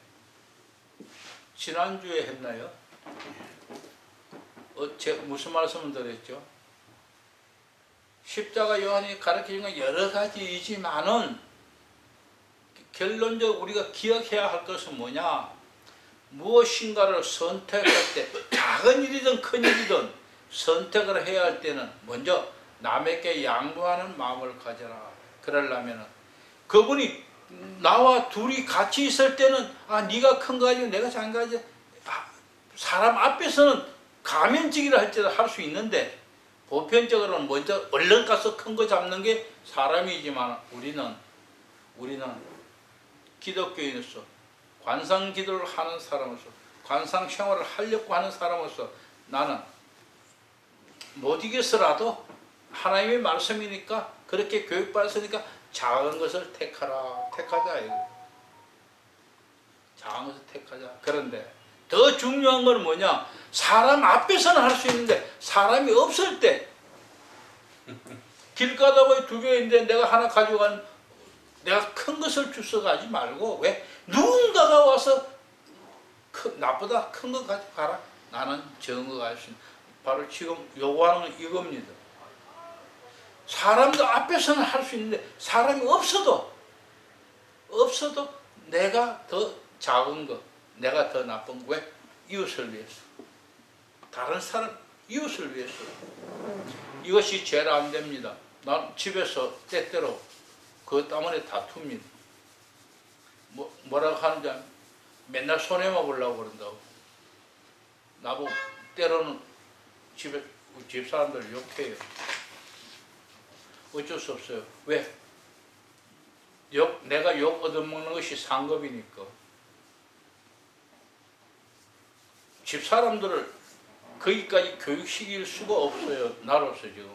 S1: 지난주에 했나요? 무슨 말씀을 드렸죠? 십자가 요한이 가르치는 건 여러 가지이지만은 결론적으로 우리가 기억해야 할 것은 뭐냐? 무엇인가를 선택할 때 작은 일이든 큰 일이든 선택을 해야 할 때는 먼저 남에게 양보하는 마음을 가져라. 그러려면은 그분이 나와 둘이 같이 있을 때는 네가 큰 거 가지고 내가 작은 거 가지고 사람 앞에서는 가면지기를 할 때도 할 수 있는데 보편적으로는 먼저 얼른 가서 큰 거 잡는 게 사람이지만 우리는 기독교인으로서 관상 기도를 하는 사람으로서 관상 생활을 하려고 하는 사람으로서 나는 못 이겨서라도 하나님의 말씀이니까 그렇게 교육받았으니까 작은 것을 택하자 이거. 작은 것을 택하자. 그런데 더 중요한 건 뭐냐? 사람 앞에서는 할 수 있는데 사람이 없을 때 길 가다 보니 두 개인데 내가 하나 가져간 내가 큰 것을 주워가지 말고 왜? 누군가가 와서 나보다 큰 거 가지고 가라. 나는 적은 거 가지고 바로 지금 요구하는 건 이겁니다. 사람들 앞에서는 할 수 있는데 사람이 없어도 내가 더 작은 거, 내가 더 나쁜 거. 왜? 이웃을 위해서. 다른 사람, 이웃을 위해서. 이것이 죄라 안 됩니다. 난 집에서 때때로 그것 때문에 다툽니다. 뭐라고 하는지 아면 맨날 손해만 보려고 그런다고. 나보고 때로는 집에 집 사람들 욕해요. 어쩔 수 없어요. 왜? 내가 욕 얻어먹는 것이 상급이니까. 집 사람들을 거기까지 교육시킬 수가 없어요. 나로서 지금.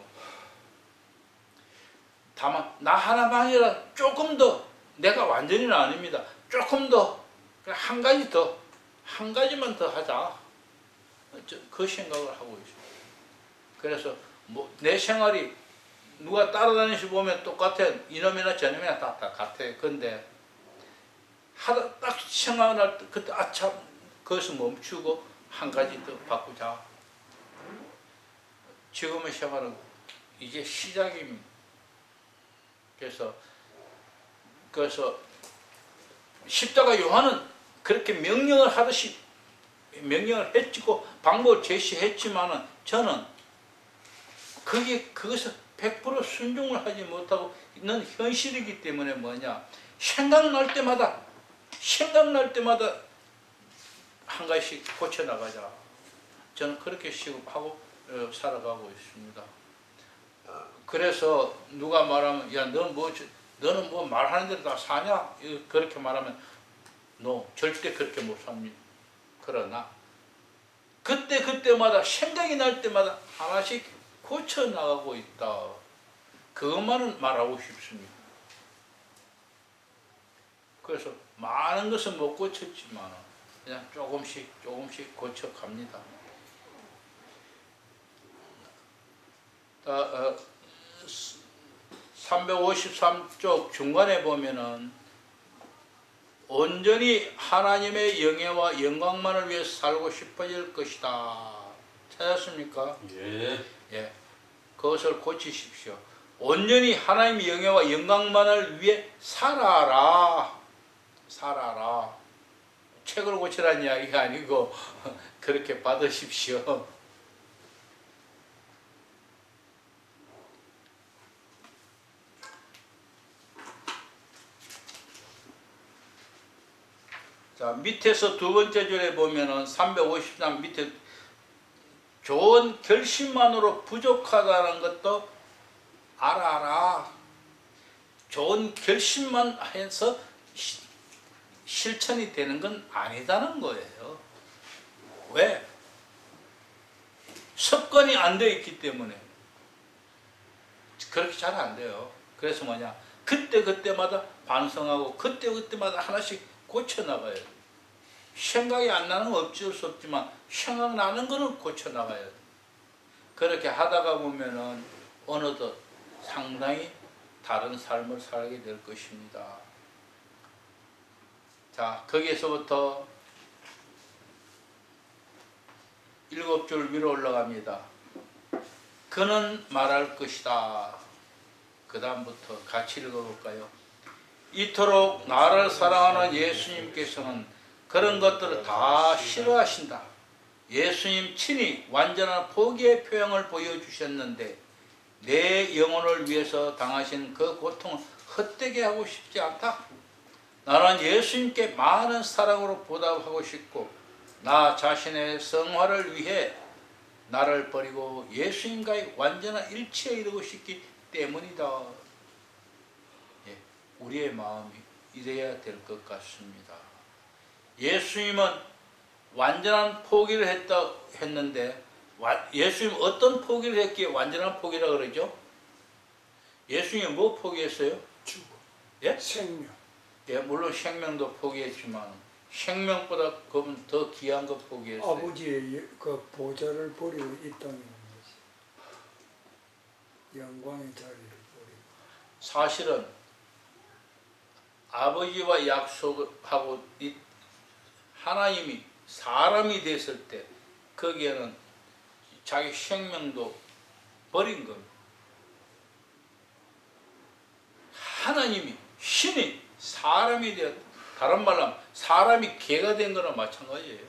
S1: 다만 나 하나만이라 조금 더, 내가 완전히는 아닙니다. 조금 더, 한 가지 더, 한 가지만 더 하자. 그 생각을 하고 있어요. 그래서 내 생활이 누가 따라다니시 보면 똑같아. 이놈이나 저놈이나 다 같아. 근데 하다 딱 생각날 때 그때 아참 거기서 멈추고 한 가지 더 바꾸자. 지금의 생활은 이제 시작입니다. 그래서 십자가 요한은 그렇게 명령을 하듯이 명령을 했고 방법을 제시했지만은 저는 그것을 100% 순종을 하지 못하고 있는 현실이기 때문에 뭐냐, 생각날 때마다 한 가지씩 고쳐 나가자. 저는 그렇게 시급하고 살아가고 있습니다. 그래서 누가 말하면 야 너는 뭐 말하는 대로 다 사냐? 그렇게 말하면 절대 그렇게 못 삽니다. 그러나 그때마다 생각이 날 때마다 하나씩 고쳐 나가고 있다. 그것만은 말하고 싶습니다. 그래서 많은 것은 못 고쳤지만 그냥 조금씩 고쳐 갑니다. 353쪽 중간에 보면은 온전히 하나님의 영예와 영광만을 위해 살고 싶어질 것이다. 찾았습니까?
S3: 예.
S1: 예. 그것을 고치십시오. 온전히 하나님의 영예와 영광만을 위해 살아라. 책을 고치라는 이야기가 아니고 그렇게 받으십시오. 자, 밑에서 두 번째 줄에 보면은 353 밑에 좋은 결심만으로 부족하다는 것도 알아라. 좋은 결심만 해서 실천이 되는 건 아니다는 거예요. 왜? 습관이 안 되어 있기 때문에 그렇게 잘 안 돼요. 그래서 뭐냐, 그때마다 반성하고 그때마다 하나씩 고쳐나가야 돼. 생각이 안 나는 건 어쩔 수 없지만 생각나는 거는 고쳐나가야 돼. 그렇게 하다가 보면은 어느덧 상당히 다른 삶을 살게 될 것입니다. 자, 거기에서부터 7줄 위로 올라갑니다. 그는 말할 것이다. 그 다음부터 같이 읽어볼까요? 이토록 나를 사랑하는 예수님께서는 그런 것들을 다 싫어하신다. 예수님 친히 완전한 포기의 표현을 보여주셨는데 내 영혼을 위해서 당하신 그 고통을 헛되게 하고 싶지 않다. 나는 예수님께 많은 사랑으로 보답하고 싶고 나 자신의 성화를 위해 나를 버리고 예수님과의 완전한 일치에 이르고 싶기 때문이다. 예, 우리의 마음이 이래야 될 것 같습니다. 예수님은 완전한 포기를 했는데 예수님 어떤 포기를 했기에 완전한 포기라 그러죠? 예수님이 뭐 포기했어요?
S4: 죽음,
S1: 예?
S4: 생명.
S1: 예, 물론 생명도 포기했지만 생명보다 그건 더 귀한 거 포기했어요.
S4: 아버지의 그 보좌를 버리고 이 땅에 온 거지. 영광의 자리를 버리고.
S1: 사실은 아버지와 약속하고 하나님이 사람이 됐을 때 거기에는 자기 생명도 버린 겁니다. 하나님이 신이 사람이 되었다. 다른 말로 하면 사람이 개가 된 거나 마찬가지예요.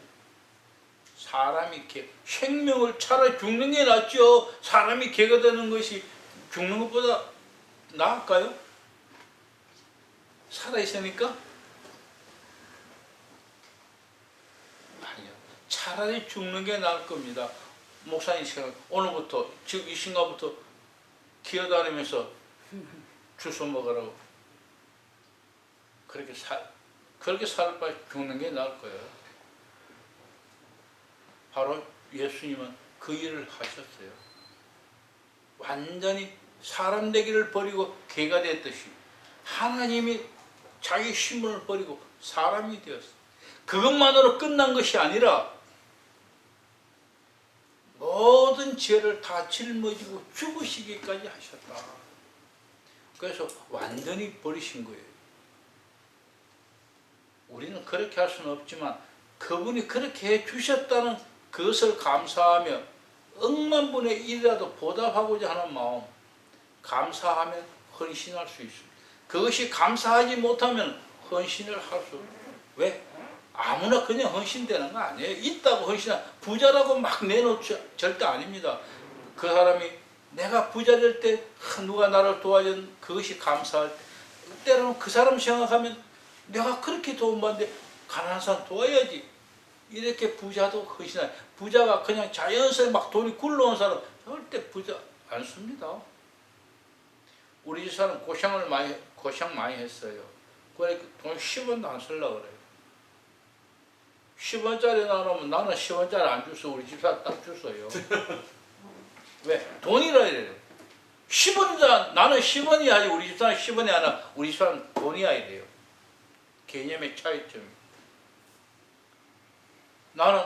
S1: 사람이 개, 생명을 차라리 죽는 게 낫죠. 사람이 개가 되는 것이 죽는 것보다 나을까요? 살아있으니까? 아니요. 차라리 죽는 게 나을 겁니다. 목사님 생각, 오늘부터, 즉 이 순간부터 기어다니면서 주워 먹으라고. 그렇게 살 바에 죽는 게 나을 거예요. 바로 예수님은 그 일을 하셨어요. 완전히 사람 되기를 버리고 개가 됐듯이 하나님이 자기 신분을 버리고 사람이 되었어요. 그것만으로 끝난 것이 아니라 모든 죄를 다 짊어지고 죽으시기까지 하셨다. 그래서 완전히 버리신 거예요. 우리는 그렇게 할 수는 없지만 그분이 그렇게 해주셨다는 그것을 감사하며 억만 분의 1이라도 보답하고자 하는 마음, 감사하면 헌신할 수 있습니다. 그것이 감사하지 못하면 헌신을 할 수 없어요. 왜? 아무나 그냥 헌신되는 거 아니에요. 있다고 헌신하, 부자라고 막 내놓지 절대 아닙니다. 그 사람이 내가 부자 될 때 누가 나를 도와준 그것이 감사할 때, 때로는 그 사람 생각하면 내가 그렇게 도움받는데 가난한 사람 도와야지. 이렇게 부자도 헌신해. 부자가 그냥 자연스레 막 돈이 굴러온 사람 절대 부자 않습니다. 우리 집 사람 고생 많이 했어요. 그러니까 돈 10원도 안 쓰려고 그래요. 10원짜리 나오면 나는 10원짜리 안 줬어. 우리 집사람 딱 줬어요. 왜? 돈이라 이래요. 10원이다. 나는 10원이 아니고 우리 집사람 10원이 아니라 우리 집사람 돈이야 이래요. 개념의 차이점이. 나는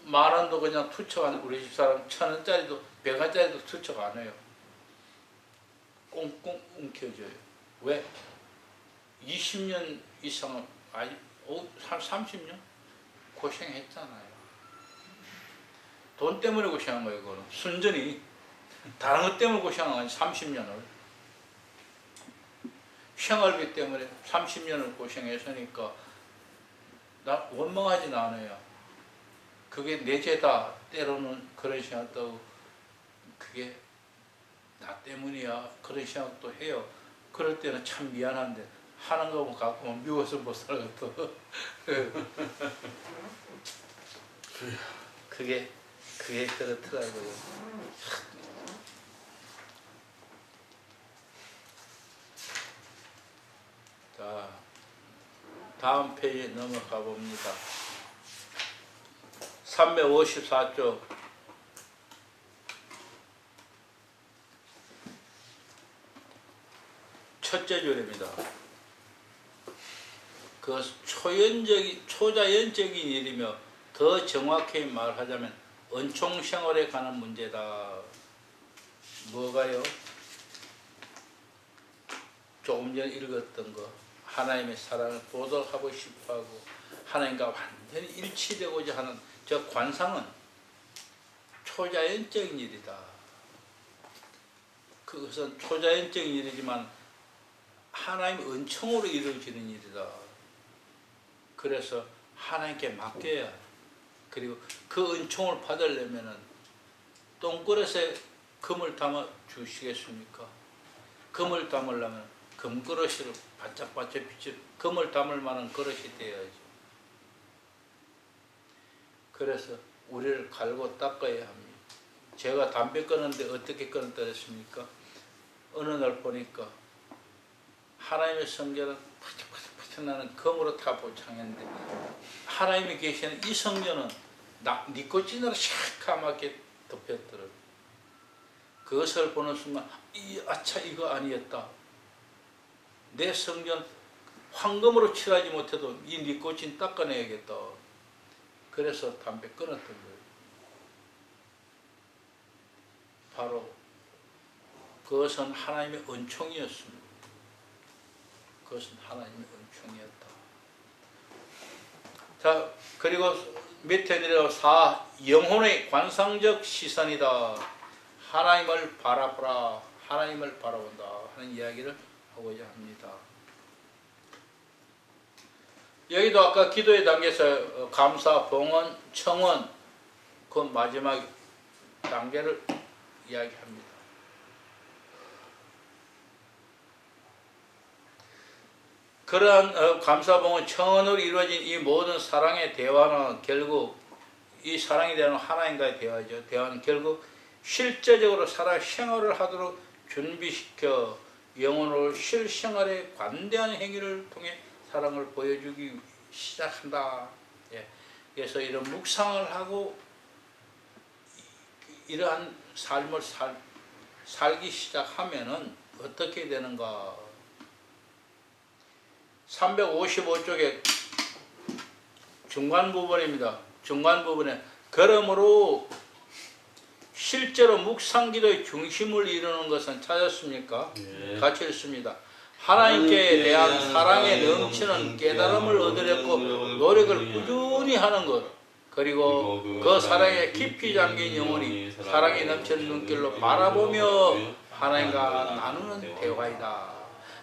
S1: 10,000원도 그냥 투척 안 해요. 우리 집사람 1,000원짜리도 100원짜리도 투척 안 해요. 꽁꽁 움켜져요. 왜? 20년 이상은 아니 30년 고생했잖아요. 돈 때문에 고생한 거예요. 그거는 순전히 다른 것 때문에 고생한 거 아니 30년을 생활비 때문에 30년을 고생했으니까 나 원망하진 않아요. 그게 내 죄다 때로는 그런 생각도 그게 나 때문이야 그런 생각도 해요. 그럴 때는 참 미안한데 하는 거 갖고 미워서 못 살겠다. 그게 그렇더라고요. 자, 다음 페이지 넘어가 봅니다. 354쪽 첫째 줄입니다. 그 초자연적인 일이며 더 정확히 말하자면 은총 생활에 관한 문제다. 뭐가요? 조금 전에 읽었던 거. 하나님의 사랑을 보도하고 싶어하고 하나님과 완전히 일치되고자 하는 저 관상은 초자연적인 일이다. 그것은 초자연적인 일이지만 하나님의 은총으로 이루어지는 일이다. 그래서 하나님께 맡겨야, 그리고 그 은총을 받으려면 똥그릇에 금을 담아 주시겠습니까? 금을 담으려면 금그릇으로 반짝반짝 빛을 금을 담을 만한 그릇이 되어야죠. 그래서 우리를 갈고 닦아야 합니다. 제가 담배 끊었는데 어떻게 끊었다 했습니까? 어느 날 보니까 하나님의 성전은 파짝파짝 나는 금으로 다 보창했는데 하나님이 계시는 이 성전은 니코틴으로 새까맣게 덮였더라고요. 그것을 보는 순간 아차 이거 아니었다. 내 성전 황금으로 칠하지 못해도 이 니코틴 닦아내야겠다. 그래서 담배 끊었던 거예요. 바로 그것은 하나님의 은총이었습니다. 그것은 하나님의 은총이었다. 자, 그리고 밑에 내려 4. 영혼의 관상적 시선이다. 하나님을 바라보라. 하나님을 바라본다 하는 이야기를 하고자 합니다. 여기도 아까 기도의 단계에서 감사, 봉헌, 청원 그 마지막 단계를 이야기합니다. 그러한 감사, 봉헌, 청원으로 이루어진 이 모든 사랑의 대화는 결국 이 사랑에 대한 하나님과의 대화죠. 대화는 결국 실제적으로 사랑 생활을 하도록 준비시켜 영혼을 실생활에 관대한 행위를 통해 사랑을 보여주기 시작한다. 예. 그래서 이런 묵상을 하고 이러한 삶을 살기 시작하면은 어떻게 되는가? 355쪽에 중간 부분입니다. 중간 부분에 그러므로 실제로 묵상기도의 중심을 이루는 것은 찾았습니까?
S3: 예.
S1: 같이 읽습니다. 하나님께 대한 사랑에 넘치는 깨달음을 얻으려고 노력을 꾸준히 하는 것, 그리고 그 사랑에 깊이 잠긴 영혼이 사랑에 넘치는 눈길로 바라보며 하나님과 나누는 대화이다.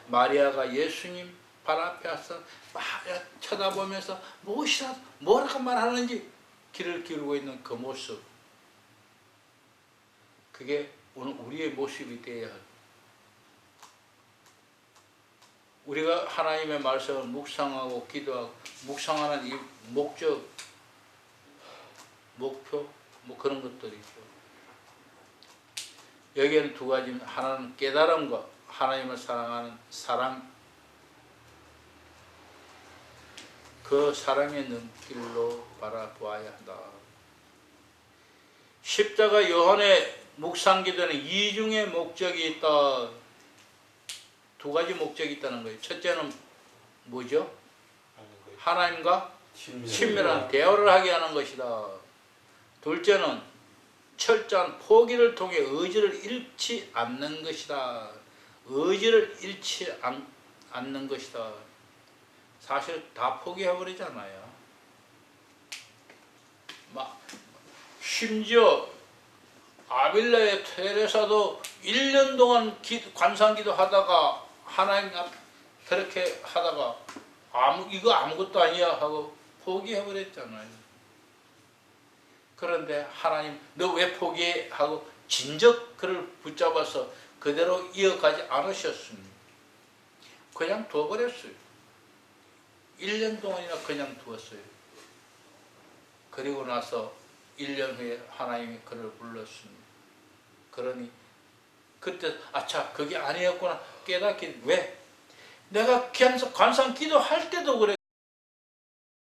S1: 마리아가 예수님 발 앞에 와서 막 쳐다보면서 무엇이라 뭐라고 말하는지 귀를 기울이고 있는 그 모습, 그게 오늘 우리의 모습이 되어야 합니다. 우리가 하나님의 말씀을 묵상하고 기도하고 묵상하는 이 목적, 목표 뭐 그런 것들이죠. 여기에는 두 가지입니다. 하나는 깨달음과 하나님을 사랑하는 사랑, 그 사랑의 눈길로 바라보아야 한다. 십자가 요한의 묵상기도는 이중의 목적이 있다. 두 가지 목적이 있다는 거예요. 첫째는 뭐죠? 하나님과 친밀한 대화를 하게 하는 것이다. 둘째는 철저한 포기를 통해 의지를 잃지 않는 것이다. 의지를 잃지 않는 것이다. 사실 다 포기해버리잖아요. 심지어 아빌라의 테레사도 1년 동안 관상기도 하다가 하나님 앞 그렇게 하다가 이거 아무것도 아니야 하고 포기해버렸잖아요. 그런데 하나님 너 왜 포기해? 하고 진즉 그를 붙잡아서 그대로 이어가지 않으셨습니다. 그냥 둬버렸어요. 1년 동안이나 그냥 두었어요. 그리고 나서 1년 후에 하나님이 그를 불렀습니다. 그러니 그때 아차 그게 아니었구나 깨닫기. 왜? 내가 관상 기도할 때도 그래.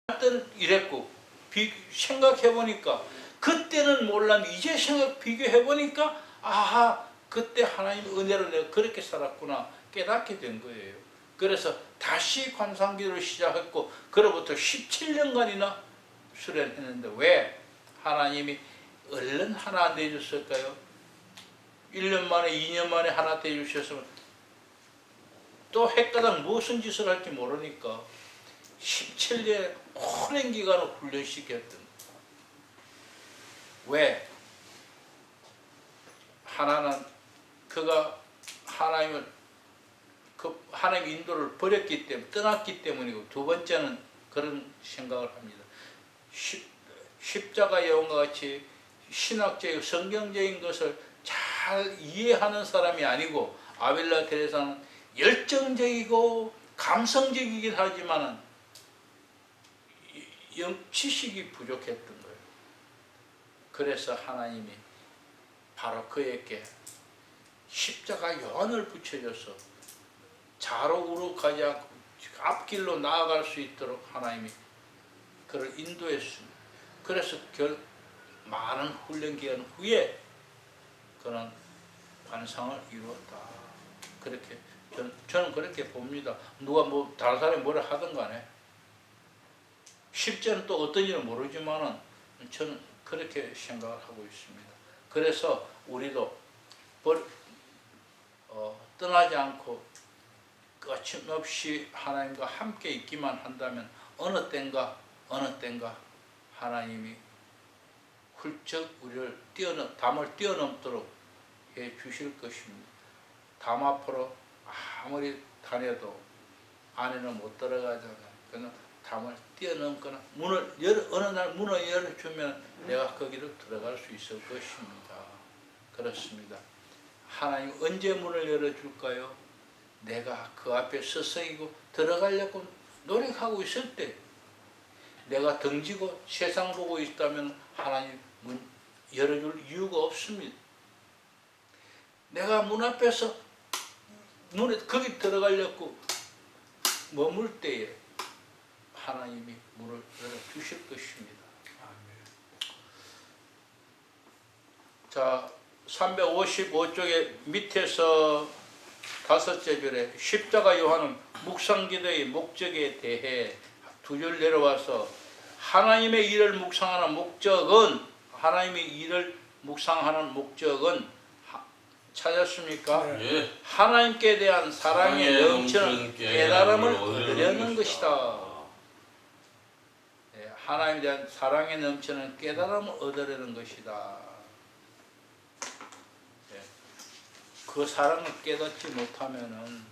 S1: 할 때는 이랬고 생각해보니까 그때는 몰랐는데 이제 비교해보니까 아하 그때 하나님의 은혜로 내가 그렇게 살았구나 깨닫게 된 거예요. 그래서 다시 관상기도를 시작했고 그로부터 17년간이나 수련했는데 왜 하나님이 얼른 하나 내줬을까요? 1년 만에 2년 만에 하나 내주셨으면 또 헷가닥 무슨 짓을 할지 모르니까 17년의 오랜 기간을 훈련시켰던. 왜? 하나는 그가 하나님의 인도를 버렸기 때문에 떠났기 때문이고, 두 번째는 그런 생각을 합니다. 십자가 예언과 같이 신학적이고 성경적인 것을 잘 이해하는 사람이 아니고 아빌라 테레사는 열정적이고 감성적이긴 하지만 지식이 부족했던 거예요. 그래서 하나님이 바로 그에게 십자가 요한을 붙여줘서 좌로우로 가지 않고 앞길로 나아갈 수 있도록 하나님이 그를 인도했습니다. 그래서 많은 훈련 기간 후에 그는 관상을 이루었다. 그렇게 저는 그렇게 봅니다. 누가 다른 사람이 뭐라 하든 간에 실제는 또 어떤지는 모르지만은 저는 그렇게 생각을 하고 있습니다. 그래서 우리도 떠나지 않고 거침없이 하나님과 함께 있기만 한다면 어느 땐가 하나님이 훌쩍 우리를 담을 뛰어넘도록 해 주실 것입니다. 담 앞으로 아무리 다녀도 안에는 못 들어가잖아요. 그는 담을 뛰어넘거나 어느 날 문을 열어주면 내가 거기로 들어갈 수 있을 것입니다. 그렇습니다. 하나님 언제 문을 열어줄까요? 내가 그 앞에 서성이고 들어가려고 노력하고 있을 때, 내가 등지고 세상 보고 있다면 하나님 문 열어줄 이유가 없습니다. 내가 문 앞에서 문에 거기 들어가려고 머물 때에 하나님이 문을 열어주실 것입니다. 자, 355쪽의 밑에서 5째 절에 십자가 요한은 묵상기도의 목적에 대해 2절 내려와서 하나님의 일을 묵상하는 목적은, 하나님의 일을 묵상하는 목적은 찾았습니까?
S3: 예.
S1: 하나님께 대한 사랑에 넘치는 깨달음을 얻으려는 것이다. 네, 하나님에 대한 사랑에 넘치는 깨달음을 얻으려는 것이다. 네, 그 사랑을 깨닫지 못하면은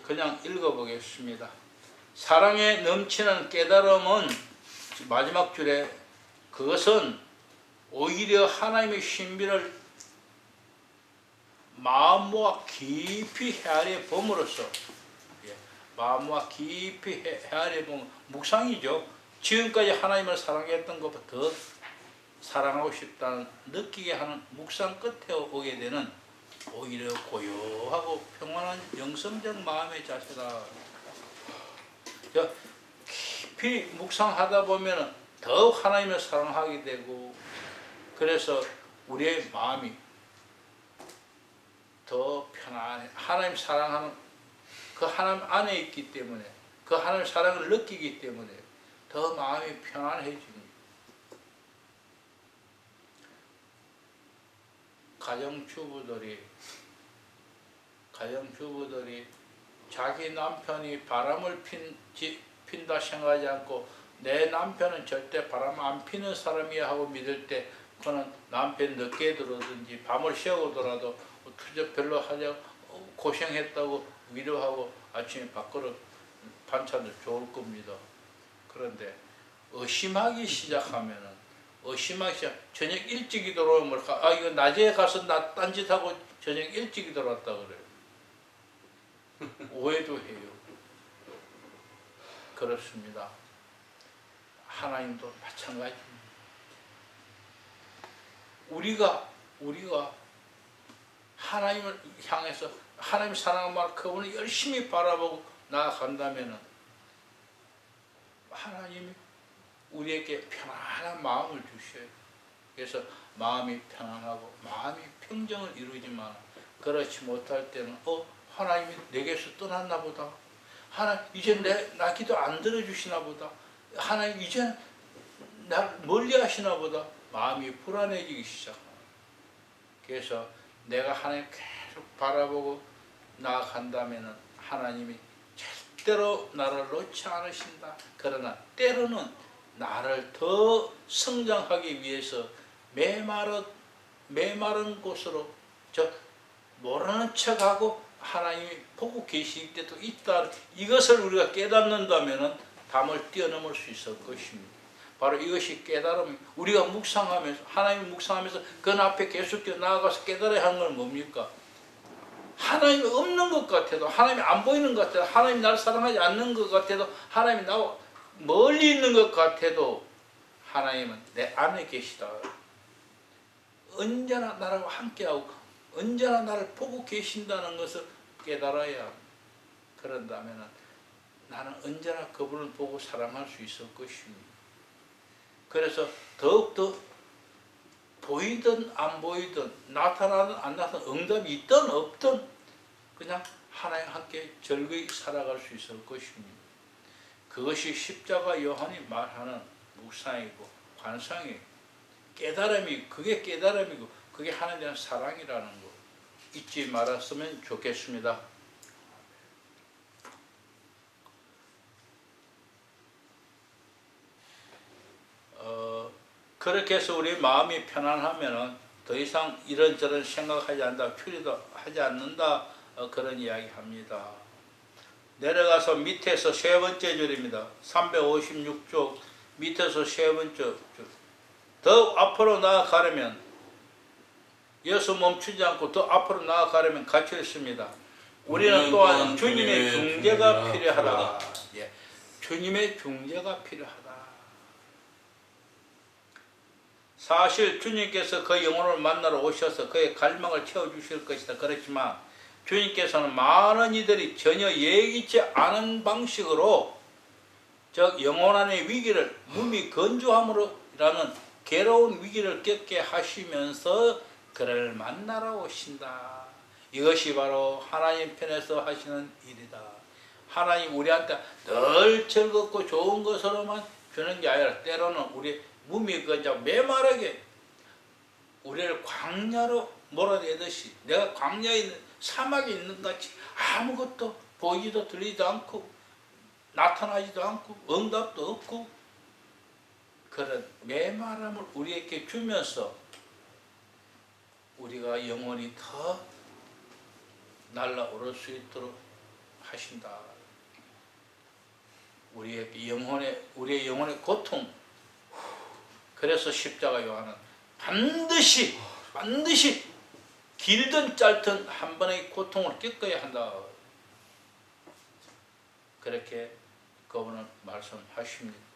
S1: 그냥 읽어보겠습니다. 사랑에 넘치는 깨달음은 마지막 줄에 그것은 오히려 하나님의 신비를 마음과 깊이 헤아려 봄으로써, 마음과 깊이 헤아려 봄, 묵상이죠. 지금까지 하나님을 사랑했던 것보다 더 사랑하고 싶다는 느끼게 하는 묵상 끝에 오게 되는 오히려 고요하고 평안한 영성적 마음의 자세다. 깊이 묵상하다 보면 더욱 하나님을 사랑하게 되고, 그래서 우리의 마음이 더 편안해. 하나님 사랑하는 그 하나님 안에 있기 때문에, 그 하나님 사랑을 느끼기 때문에 더 마음이 편안해집니다. 가정주부들이 자기 남편이 바람을 핀다 생각하지 않고 내 남편은 절대 바람 안 피는 사람이야 하고 믿을 때, 그는 남편 늦게 들어오든지 밤을 새우더라도 투적 별로 하자 고생했다고 위로하고 아침에 밖으로 반찬도 좋을 겁니다. 그런데 의심하기 시작하면은, 저녁 일찍이 들어오면 이거 낮에 가서 나 딴짓하고 저녁 일찍이 들어왔다 그래요. 오해도 해요. 그렇습니다. 하나님도 마찬가지입니다. 우리가 하나님을 향해서 하나님 사랑하는 말 그분을 열심히 바라보고 나아간다면은 하나님이 우리에게 편안한 마음을 주셔요. 그래서 마음이 편안하고 마음이 평정을 이루지만, 그렇지 못할 때는 하나님이 내게서 떠났나 보다. 하나님 이제 나 기도 안 들어주시나 보다. 하나님 이제 날 멀리 하시나 보다. 마음이 불안해지기 시작합니다. 그래서 내가 하나님 계속 바라보고 나아간다면 하나님이 절대로 나를 놓지 않으신다. 그러나 때로는 나를 더 성장하기 위해서 메마른 곳으로 모르는 척하고 하나님이 보고 계실 때도 있다. 이것을 우리가 깨닫는다면 담을 뛰어넘을 수 있을 것입니다. 바로 이것이 깨달음. 우리가 묵상하면서, 하나님 묵상하면서 그 앞에 계속 나아가서 깨달아야 하는 건 뭡니까? 하나님이 없는 것 같아도, 하나님이 안 보이는 것 같아도, 하나님이 나를 사랑하지 않는 것 같아도, 하나님이 나와 멀리 있는 것 같아도 하나님은 내 안에 계시다. 언제나 나라고 함께하고 언제나 나를 보고 계신다는 것을 깨달아야, 그런다면 나는 언제나 그분을 보고 사랑할 수 있을 것입니다. 그래서 더욱더 보이든 안 보이든, 나타나든 안 나타나든, 응답이 있든 없든 그냥 하나님 함께 즐거이 살아갈 수 있을 것입니다. 그것이 십자가 요한이 말하는 묵상이고 관상이고 깨달음이, 그게 깨달음이고 그게 하나님에 대한 사랑이라는 거 잊지 말았으면 좋겠습니다. 그렇게 해서 우리 마음이 편안하면은 더 이상 이런저런 생각하지 않는다, 추리도 하지 않는다, 그런 이야기 합니다. 내려가서 밑에서 세 번째 줄입니다. 356쪽 밑에서 세 번째 줄. 더 앞으로 나아가려면, 여기서 멈추지 않고 더 앞으로 나아가려면 갇혀 있습니다. 우리는 또한 주님의 중재가 필요하다. 예, 주님의 중재가 필요하다. 사실 주님께서 그 영혼을 만나러 오셔서 그의 갈망을 채워주실 것이다. 그렇지만 주님께서는 많은 이들이 전혀 예기치 않은 방식으로 즉 영혼 안의 위기를 몸이 건조함으로라는 괴로운 위기를 겪게 하시면서 그를 만나러 오신다. 이것이 바로 하나님 편에서 하시는 일이다. 하나님 우리한테 늘 즐겁고 좋은 것으로만 주는 게 아니라 때로는 우리 몸이 그냥 메마르게 우리를 광야로 몰아내듯이 내가 광야에 있는 사막에 있는 것 같이 아무것도 보이지도 들리지도 않고 나타나지도 않고 응답도 없고 그런 메마름을 우리에게 주면서 우리가 영원히 더 날아오를 수 있도록 하신다. 우리의 영혼의 고통. 그래서 십자가 요한은 반드시 길든 짧든 한 번의 고통을 겪어야 한다. 그렇게 그분은 말씀하십니다.